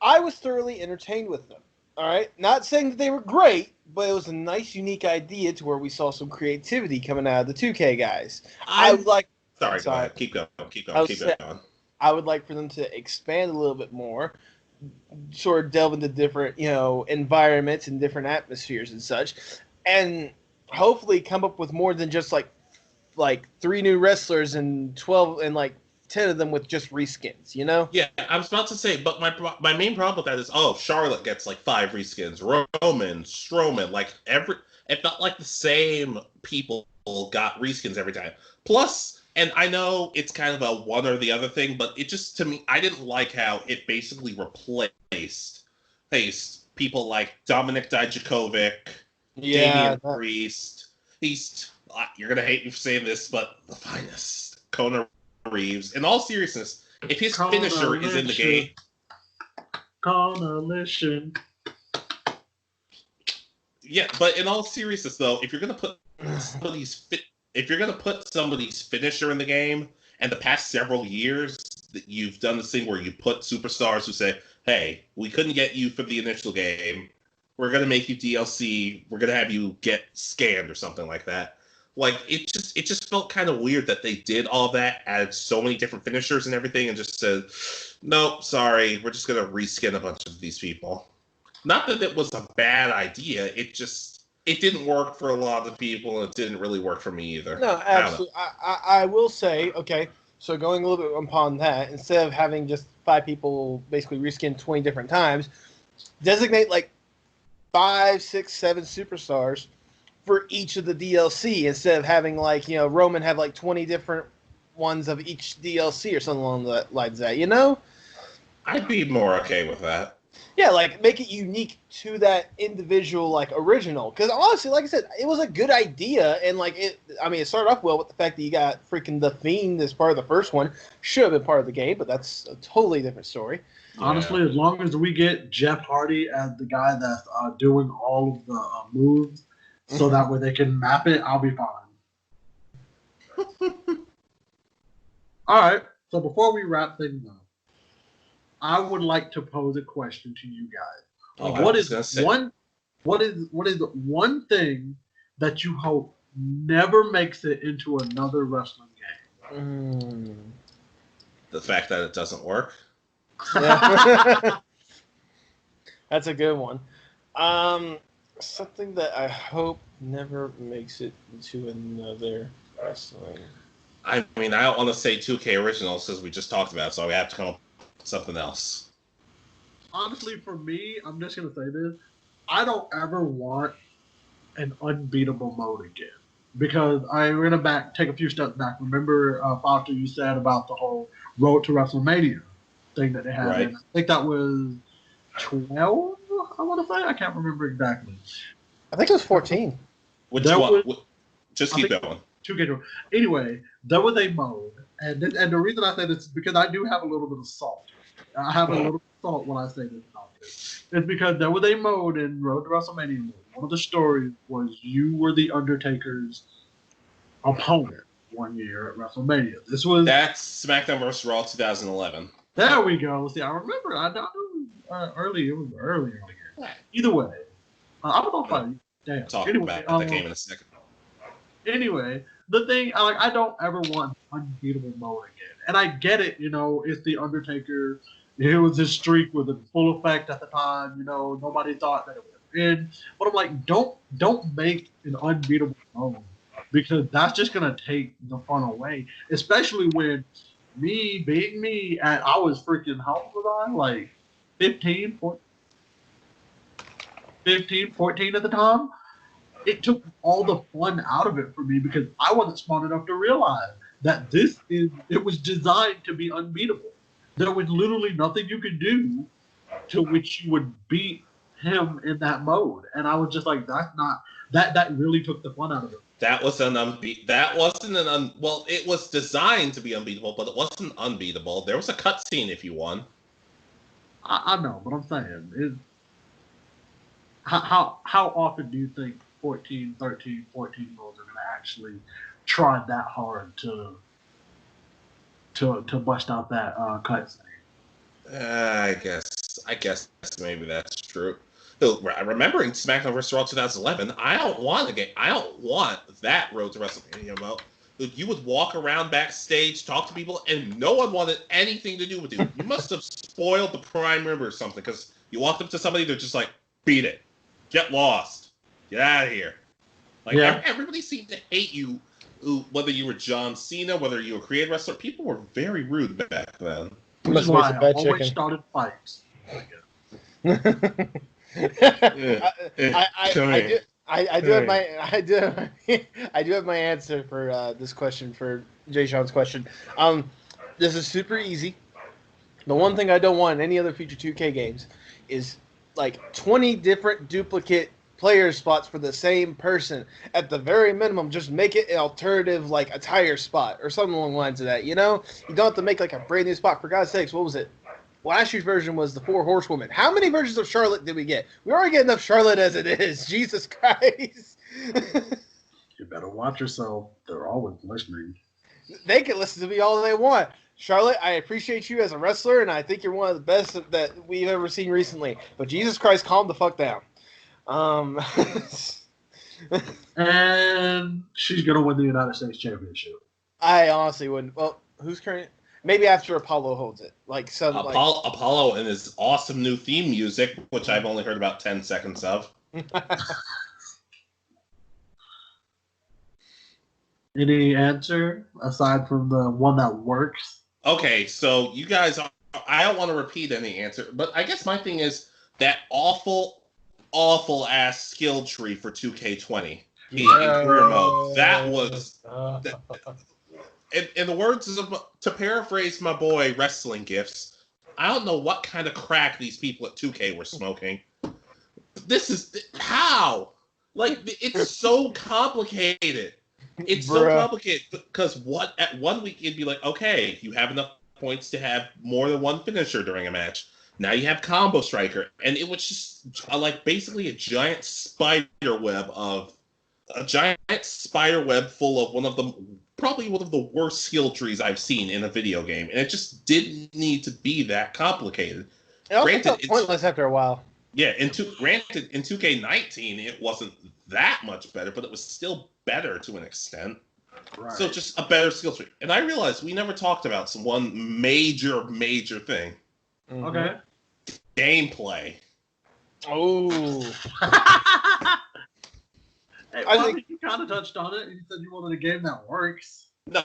was thoroughly entertained with them. All right, not saying that they were great, but it was a nice, unique idea to where we saw some creativity coming out of the 2K guys. I would like. Sorry. Go ahead. Keep going. I would like for them to expand a little bit more, sort of delve into different, environments and different atmospheres and such, and hopefully come up with more than just like 3 new wrestlers and 12 and like 10 of them with just reskins, Yeah, I was about to say, but my main problem with that is, Charlotte gets like 5 reskins, Roman, Strowman, like it felt like the same people got reskins every time. Plus, and I know it's kind of a one or the other thing, but it just, to me, I didn't like how it basically replaced people like Dominik Dijakovic, Damian Priest. You're going to hate me for saying this, but the finest, Kona Reeves. In all seriousness, if his finisher is in the game... Coalition. Yeah, but in all seriousness, though, if you're going to put somebody's finisher in the game, and the past several years that you've done this thing where you put superstars who say, "Hey, we couldn't get you for the initial game. We're gonna make you DLC. We're gonna have you get scanned or something like that." Like it just felt kind of weird that they did all that, added so many different finishers and everything, and just said, "Nope, sorry, we're just gonna reskin a bunch of these people." Not that it was a bad idea. It didn't work for a lot of people, and it didn't really work for me either. No, absolutely. I will say, okay, so going a little bit upon that, instead of having just 5 people basically reskin 20 different times, designate like 5, 6, 7 superstars for each of the DLC instead of having like, Roman have like 20 different ones of each DLC or something along the lines of that, I'd be more okay with that. Yeah, like make it unique to that individual like original. Because honestly, like I said, it was a good idea, and like it started off well with the fact that you got freaking the Fiend as part of the first one. Should have been part of the game, but that's a totally different story. Honestly, as long as we get Jeff Hardy as the guy that's doing all of the moves, so that way they can map it, I'll be fine. All right. So before we wrap things up, I would like to pose a question to you guys. Oh, I What was is gonna say what is the one thing that you hope never makes it into another wrestling the fact that it doesn't work. Yeah. That's a good one. Something that I hope never makes it into another wrestling. I mean, I don't want to say 2K Originals because we just talked about it, so we have to come up with something else. Honestly, for me, I'm just gonna say this: I don't ever want an unbeatable mode again because I'm gonna take a few steps back. Remember, Foster, you said about the whole Road to WrestleMania thing that they had, Right. and I think that was 12. I want to say I can't remember exactly. I think it was 14. Which There one? was, Just I keep think, going. 2K. Anyway, there was a mode, and the reason I say this is because I do have a little bit of salt. I have a little bit of salt when I say this about this. It's because there was a mode in Road to WrestleMania. One of the stories was you were the Undertaker's opponent one year at WrestleMania. This was That's SmackDown vs. Raw 2011. There we go. See, I remember. I knew early. It was early. Either way, I was on fire. Damn. Talk Anyway, about that game in a second. Anyway, the thing I don't ever want unbeatable mode again, and I get it. It's the Undertaker. It was his streak was in full effect at the time. Nobody thought that it would end. But I'm like, don't make an unbeatable mode because that's just gonna take the fun away. Especially when me being me, and I was freaking how old was I? Like 15, 14, 15, 14 at the time. It took all the fun out of it for me because I wasn't smart enough to realize that it was designed to be unbeatable. There was literally nothing you could do to which you would beat him in that mode. And I was just like, that's not that really took the fun out of it. That wasn't well, it was designed to be unbeatable, but it wasn't unbeatable. There was a cutscene if you won. I know, but I'm saying how often do you think 14, 13, 14-year-olds are going to actually try that hard to bust out that cutscene? I guess maybe that's true. So, remembering SmackDown vs. Raw 2011, I don't want that Road to WrestleMania mode. You would walk around backstage, talk to people, and no one wanted anything to do with you. You must have spoiled the Prime Rib or something, because you walked up to somebody, they're just like, beat it. Get lost. Get out of here. Like, everybody seemed to hate you, whether you were John Cena, whether you were a creative wrestler. People were very rude back then. Which is why I always started fights. I do have my answer for this question, for Jay Sean's question. This is super easy. The one thing I don't want in any other future 2K games is like 20 different duplicate player spots for the same person. At the very minimum, just make it an alternative like attire spot or something along the lines of that. You don't have to make like a brand new spot. For God's sakes, what was it? Last year's version was the 4 Horsewomen. How many versions of Charlotte did we get? We already get enough Charlotte as it is. Jesus Christ. You better watch yourself. They're always listening. They can listen to me all they want. Charlotte, I appreciate you as a wrestler, and I think you're one of the best that we've ever seen recently. But Jesus Christ, calm the fuck down. And she's going to win the United States Championship. I honestly wouldn't. Well, who's current? Maybe after Apollo holds it. Apollo and his awesome new theme music, which I've only heard about 10 seconds of. Any answer aside from the one that works? Okay, so you guys, I don't want to repeat any answer, but I guess my thing is that awful ass skill tree for 2K20 in career mode. That was... In the words of, to paraphrase my boy Wrestling Gifts, I don't know what kind of crack these people at 2K were smoking. This is how? Like, it's so complicated. It's so complicated because at 1 week it'd be like, okay, you have enough points to have more than one finisher during a match. Now you have Combo Striker, and it was just like basically a giant spider web full of one of the probably one of the worst skill trees I've seen in a video game, and it just didn't need to be that complicated. It also felt pointless after a while. Yeah, granted, in 2K19, it wasn't that much better, but it was still better to an extent. Right. So just a better skill tree. And I realized we never talked about one major thing. Mm-hmm. Okay. Gameplay. Oh. Hey, I think you kind of touched on it. You said you wanted a game that works. No,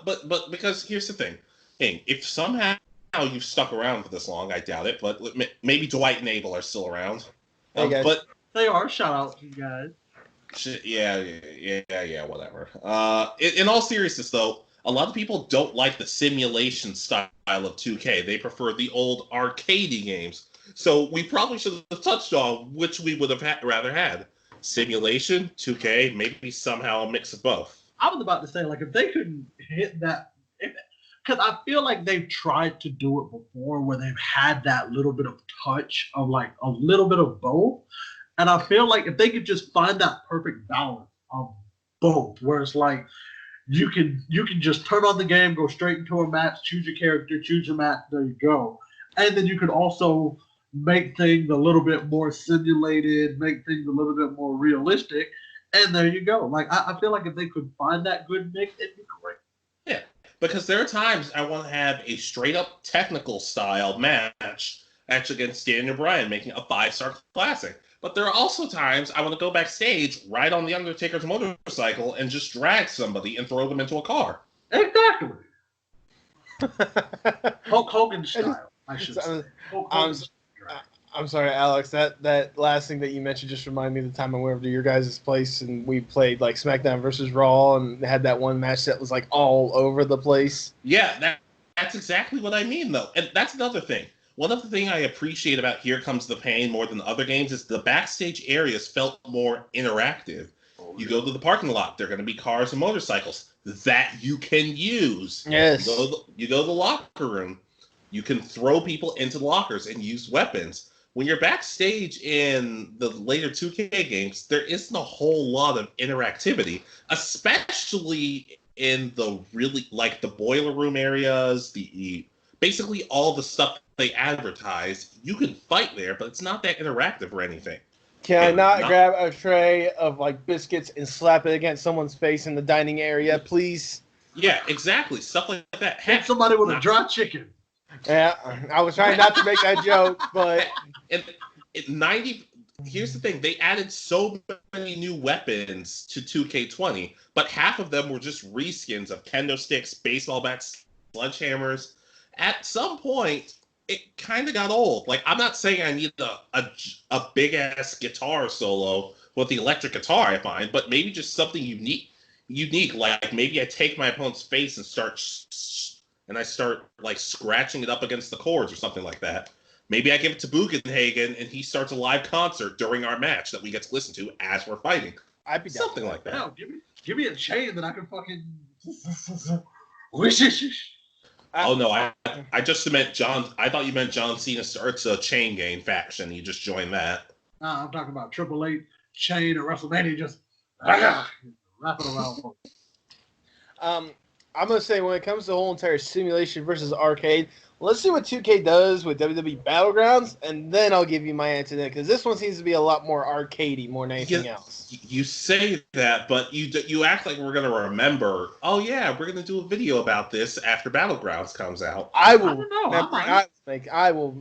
but because here's the thing. Hey, if somehow you've stuck around for this long, I doubt it, but maybe Dwight and Abel are still around. But they are. Shout out to you guys. Yeah, whatever. In all seriousness, though, a lot of people don't like the simulation style of 2K. They prefer the old arcadey games. So we probably should have touched on which we would have rather had. Simulation, 2K, maybe somehow a mix of both. I was about to say, like, if they couldn't hit that, because I feel like they've tried to do it before where they've had that little bit of touch of, like, a little bit of both. And I feel like if they could just find that perfect balance of both, where it's like you can just turn on the game, go straight into a match, choose your character, choose your match, there you go. And then you could also make things a little bit more simulated, make things a little bit more realistic, and there you go. Like I feel like if they could find that good mix, it'd be great. Yeah, because there are times I want to have a straight up technical style match against Daniel Bryan, making a 5-star classic. But there are also times I want to go backstage, ride on the Undertaker's motorcycle, and just drag somebody and throw them into a car. Exactly. Hulk Hogan style, I should say. I'm sorry, Alex. That last thing that you mentioned just reminded me of the time I went over to your guys' place and we played like SmackDown versus Raw and had that one match that was like all over the place. Yeah, that's exactly what I mean, though. And that's another thing. One of the things I appreciate about Here Comes the Pain more than other games is the backstage areas felt more interactive. You go to the parking lot, there are going to be cars and motorcycles that you can use. Yes. You go to the locker room, you can throw people into the lockers and use weapons. When you're backstage in the later 2K games, there isn't a whole lot of interactivity, especially in the really, like the boiler room areas, basically all the stuff they advertise. You can fight there, but it's not that interactive or anything. Can I not grab a tray of like biscuits and slap it against someone's face in the dining area, please? Yeah, exactly. Stuff like that. Hit somebody with a dry chicken. Yeah, I was trying not to make that joke, but here's the thing, they added so many new weapons to 2K20, but half of them were just reskins of kendo sticks, baseball bats, sledgehammers. At some point, it kind of got old. Like, I'm not saying I need a big-ass guitar solo with the electric guitar, I find, but maybe just something unique. Like, maybe I take my opponent's face and I start like scratching it up against the cords or something like that. Maybe I give it to Bugenhagen and he starts a live concert during our match that we get to listen to as we're fighting. I'd be something like that. No, give me a chain that I can fucking. Oh no, I just meant John. I thought you meant John Cena starts a chain gang faction. You just joined that. Nah, I'm talking about Triple H chain at WrestleMania. Just wrap it around. I'm going to say when it comes to the whole entire simulation versus arcade, let's see what 2K does with WWE Battlegrounds, and then I'll give you my answer there, because this one seems to be a lot more arcadey more than anything else. You say that, but you act like we're going to remember, oh yeah, we're going to do a video about this after Battlegrounds comes out. I will. I don't know.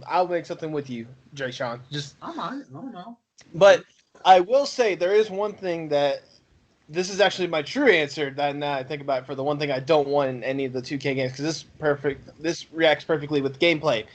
I'll make something with you, Dre Sean. I don't know. But I will say there is one thing that this is actually my true answer that now I think about it for the one thing I don't want in any of the 2K games, because this reacts perfectly with gameplay.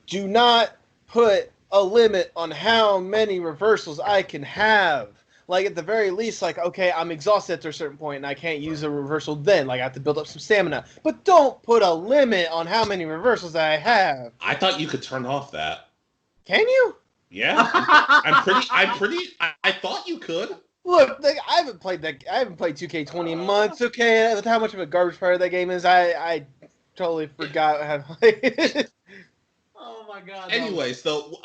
Do not put a limit on how many reversals I can have. Like, at the very least, like, okay, I'm exhausted at a certain point and I can't use a reversal then. Like, I have to build up some stamina. But don't put a limit on how many reversals that I have. I thought you could turn off that. Can you? Yeah. I thought you could. Look, I haven't played 2K20 in months. Okay, with how much of a garbage fire that game is, I totally forgot how to play it. Oh my god. Anyways, though,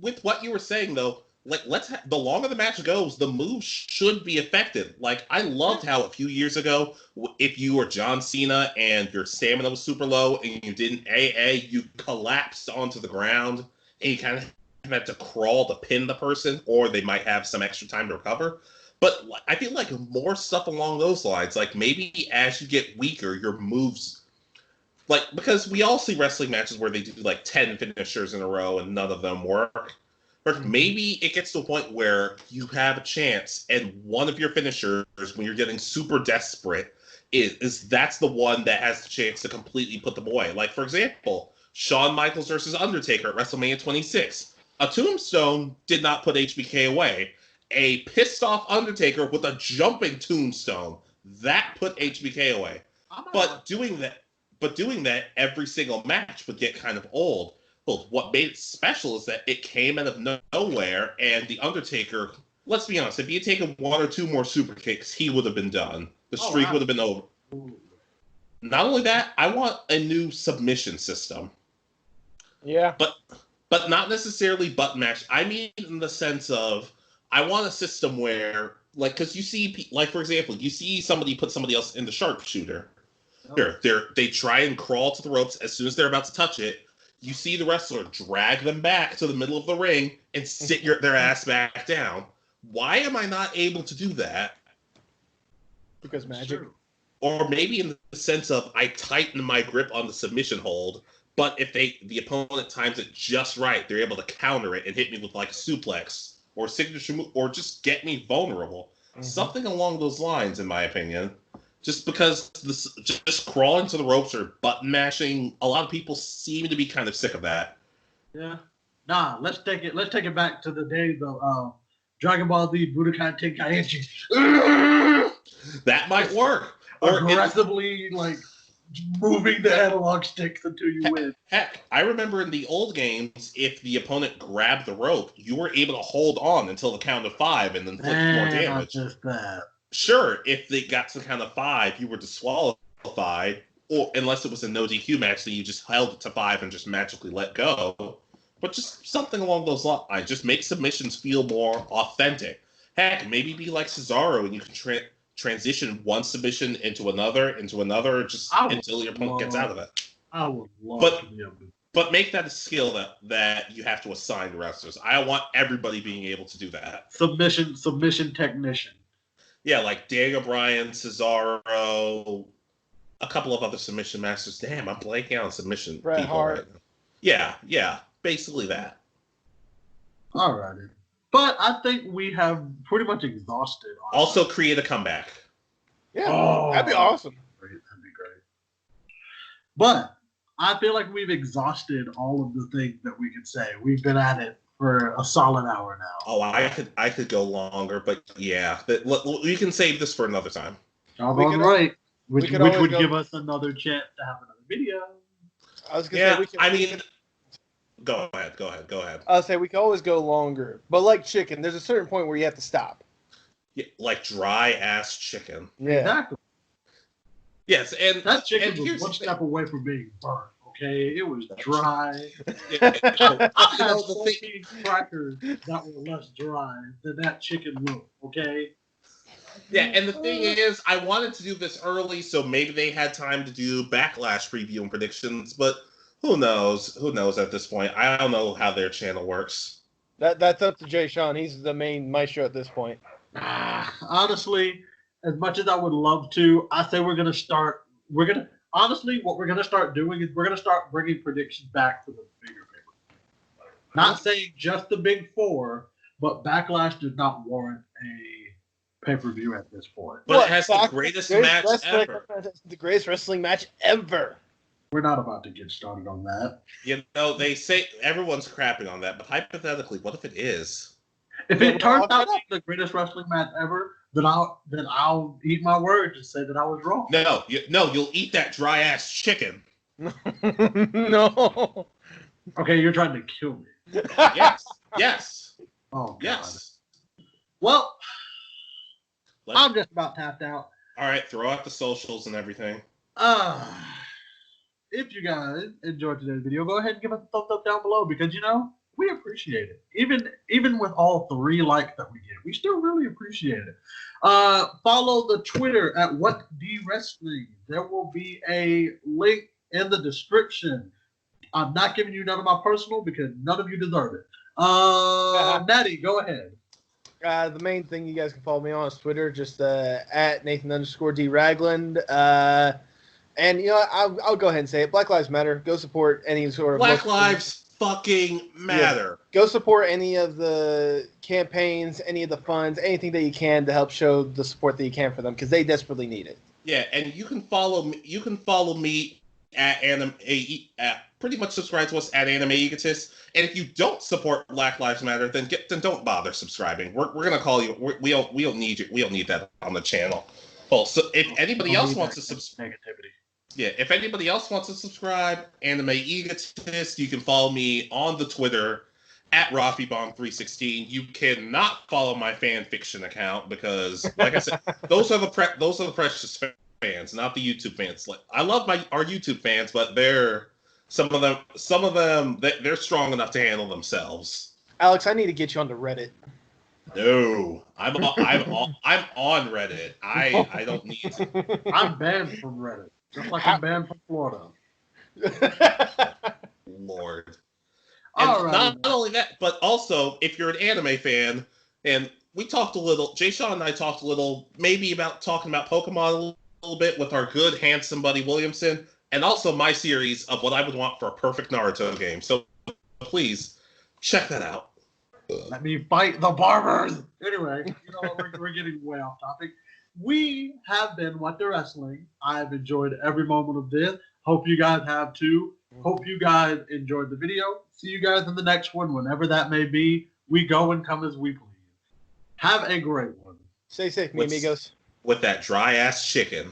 with what you were saying though, the longer the match goes, the moves should be effective. Like, I loved how a few years ago, if you were John Cena and your stamina was super low and you didn't AA, you collapsed onto the ground and you kind of had to crawl to pin the person, or they might have some extra time to recover. But I feel like more stuff along those lines, like maybe as you get weaker, your moves, like, because we all see wrestling matches where they do like 10 finishers in a row and none of them work. Or maybe it gets to a point where you have a chance, and one of your finishers, when you're getting super desperate, is that's the one that has the chance to completely put them away. Like, for example, Shawn Michaels versus Undertaker at WrestleMania 26. A tombstone did not put HBK away. A pissed off Undertaker with a jumping tombstone, that put HBK away. But doing that every single match would get kind of old. Well, what made it special is that it came out of nowhere, and the Undertaker, let's be honest, if he had taken one or two more super kicks, he would have been done. The streak would have been over. Not only that, I want a new submission system. Yeah. But not necessarily button mash. I mean in the sense of, I want a system where, like, because you see, like, for example, you see somebody put somebody else in the sharpshooter. They try and crawl to the ropes. As soon as they're about to touch it, you see the wrestler drag them back to the middle of the ring and sit their ass back down. Why am I not able to do that? Because magic. Or maybe in the sense of, I tighten my grip on the submission hold, but if the opponent times it just right, they're able to counter it and hit me with like a suplex or signature move, or just get me vulnerable. Something along those lines, in my opinion. Just because just crawling to the ropes or button mashing, a lot of people seem to be kind of sick of that. Yeah. Nah, let's take it back to the days of Dragon Ball Z Budokai Tenkaichi. That might work. Or aggressively moving the analog sticks until you win. Heck, I remember in the old games, if the opponent grabbed the rope, you were able to hold on until the count of 5 and then inflict more damage. Not just that. Sure, if they got to the count of 5, you were disqualified, or unless it was a no DQ match, then you just held it to 5 and just magically let go. But just something along those lines. Just make submissions feel more authentic. Heck, maybe be like Cesaro and you can transition one submission into another, just until your opponent gets out of it. I would love to be able to. But make that a skill that you have to assign to wrestlers. I want everybody being able to do that. Submission technician. Yeah, like Daniel Bryan, Cesaro, a couple of other submission masters. Damn, I'm blanking on submission Bret people Hart. right now. Yeah, basically that. Alrighty. But I think we have pretty much exhausted. Also, create a comeback. Yeah, that'd be awesome. That'd be great. But I feel like we've exhausted all of the things that we could say. We've been at it for a solid hour now. Oh, I could go longer, but yeah, we can save this for another time. Right. Which would give us another chance to have another video. I was gonna say go ahead. I'll say we can always go longer, but like chicken, there's a certain point where you have to stop. Yeah, like dry ass chicken. Yeah, exactly. Yes, and that chicken was one step away from being burnt. Okay, it was dry. I had 14 crackers that were less dry than that chicken looked. Okay. Yeah, and the thing is, I wanted to do this early, so maybe they had time to do Backlash preview and predictions, but who knows? Who knows at this point? I don't know how their channel works. That's up to Jay Sean. He's the main maestro at this point. Honestly, as much as I would love to, I say what we're gonna start doing is we're gonna start bringing predictions back to the bigger paper. Not saying just the big 4, but Backlash does not warrant a pay-per-view at this point. But it has the greatest match ever. The greatest wrestling match ever. We're not about to get started on that. You know, they say everyone's crapping on that, but hypothetically, what if it is? If it turns out to be the greatest wrestling match ever, then I'll eat my words and say that I was wrong. No, you'll eat that dry ass chicken. No. Okay, you're trying to kill me. Yes. Oh God. Yes. Well, I'm just about tapped out. All right, throw out the socials and everything. If you guys enjoyed today's video, go ahead and give us a thumbs up down below because we appreciate it. Even with all 3 likes that we get, we still really appreciate it. Follow the Twitter at WhatDWrestling. There will be a link in the description. I'm not giving you none of my personal because none of you deserve it. Natty, go ahead. The main thing you guys can follow me on is Twitter, just at Nathan_D Ragland. And you know, I'll go ahead and say it. Black Lives Matter. Go support any sort of Black Lives fucking matter. Yeah. Go support any of the campaigns, any of the funds, anything that you can to help show the support that you can for them because they desperately need it. Yeah, and you can follow me. You can follow me at pretty much subscribe to us at Anime Egotist. And if you don't support Black Lives Matter, then don't bother subscribing. We're gonna call you. We don't need you. We don't need that on the channel. Well, so if anybody else wants to subscribe, negativity. Yeah, if anybody else wants to subscribe, Anime Egotist, you can follow me on the Twitter at RafiBomb316. You cannot follow my fan fiction account because, like I said, those are the precious fans, not the YouTube fans. Like, I love our YouTube fans, but some of them they're strong enough to handle themselves. Alex, I need to get you onto Reddit. No, I'm on Reddit. I don't need to. I'm banned from Reddit. Just like I'm banned from Florida. Lord. And not only that, but also, if you're an anime fan, and we talked a little, Jay Sean and I talked a little, maybe about talking about Pokemon a little bit with our good, handsome buddy Williamson, and also my series of what I would want for a perfect Naruto game. So please, check that out. Let me fight the barbers! Anyway, you know what, we're getting way off topic. We have been What the Wrestling. I've enjoyed every moment of this. Hope you guys have too. Hope you guys enjoyed the video. See you guys in the next one, whenever that may be. We go and come as we please. Have a great one. Stay safe, mi amigos. With that dry ass chicken.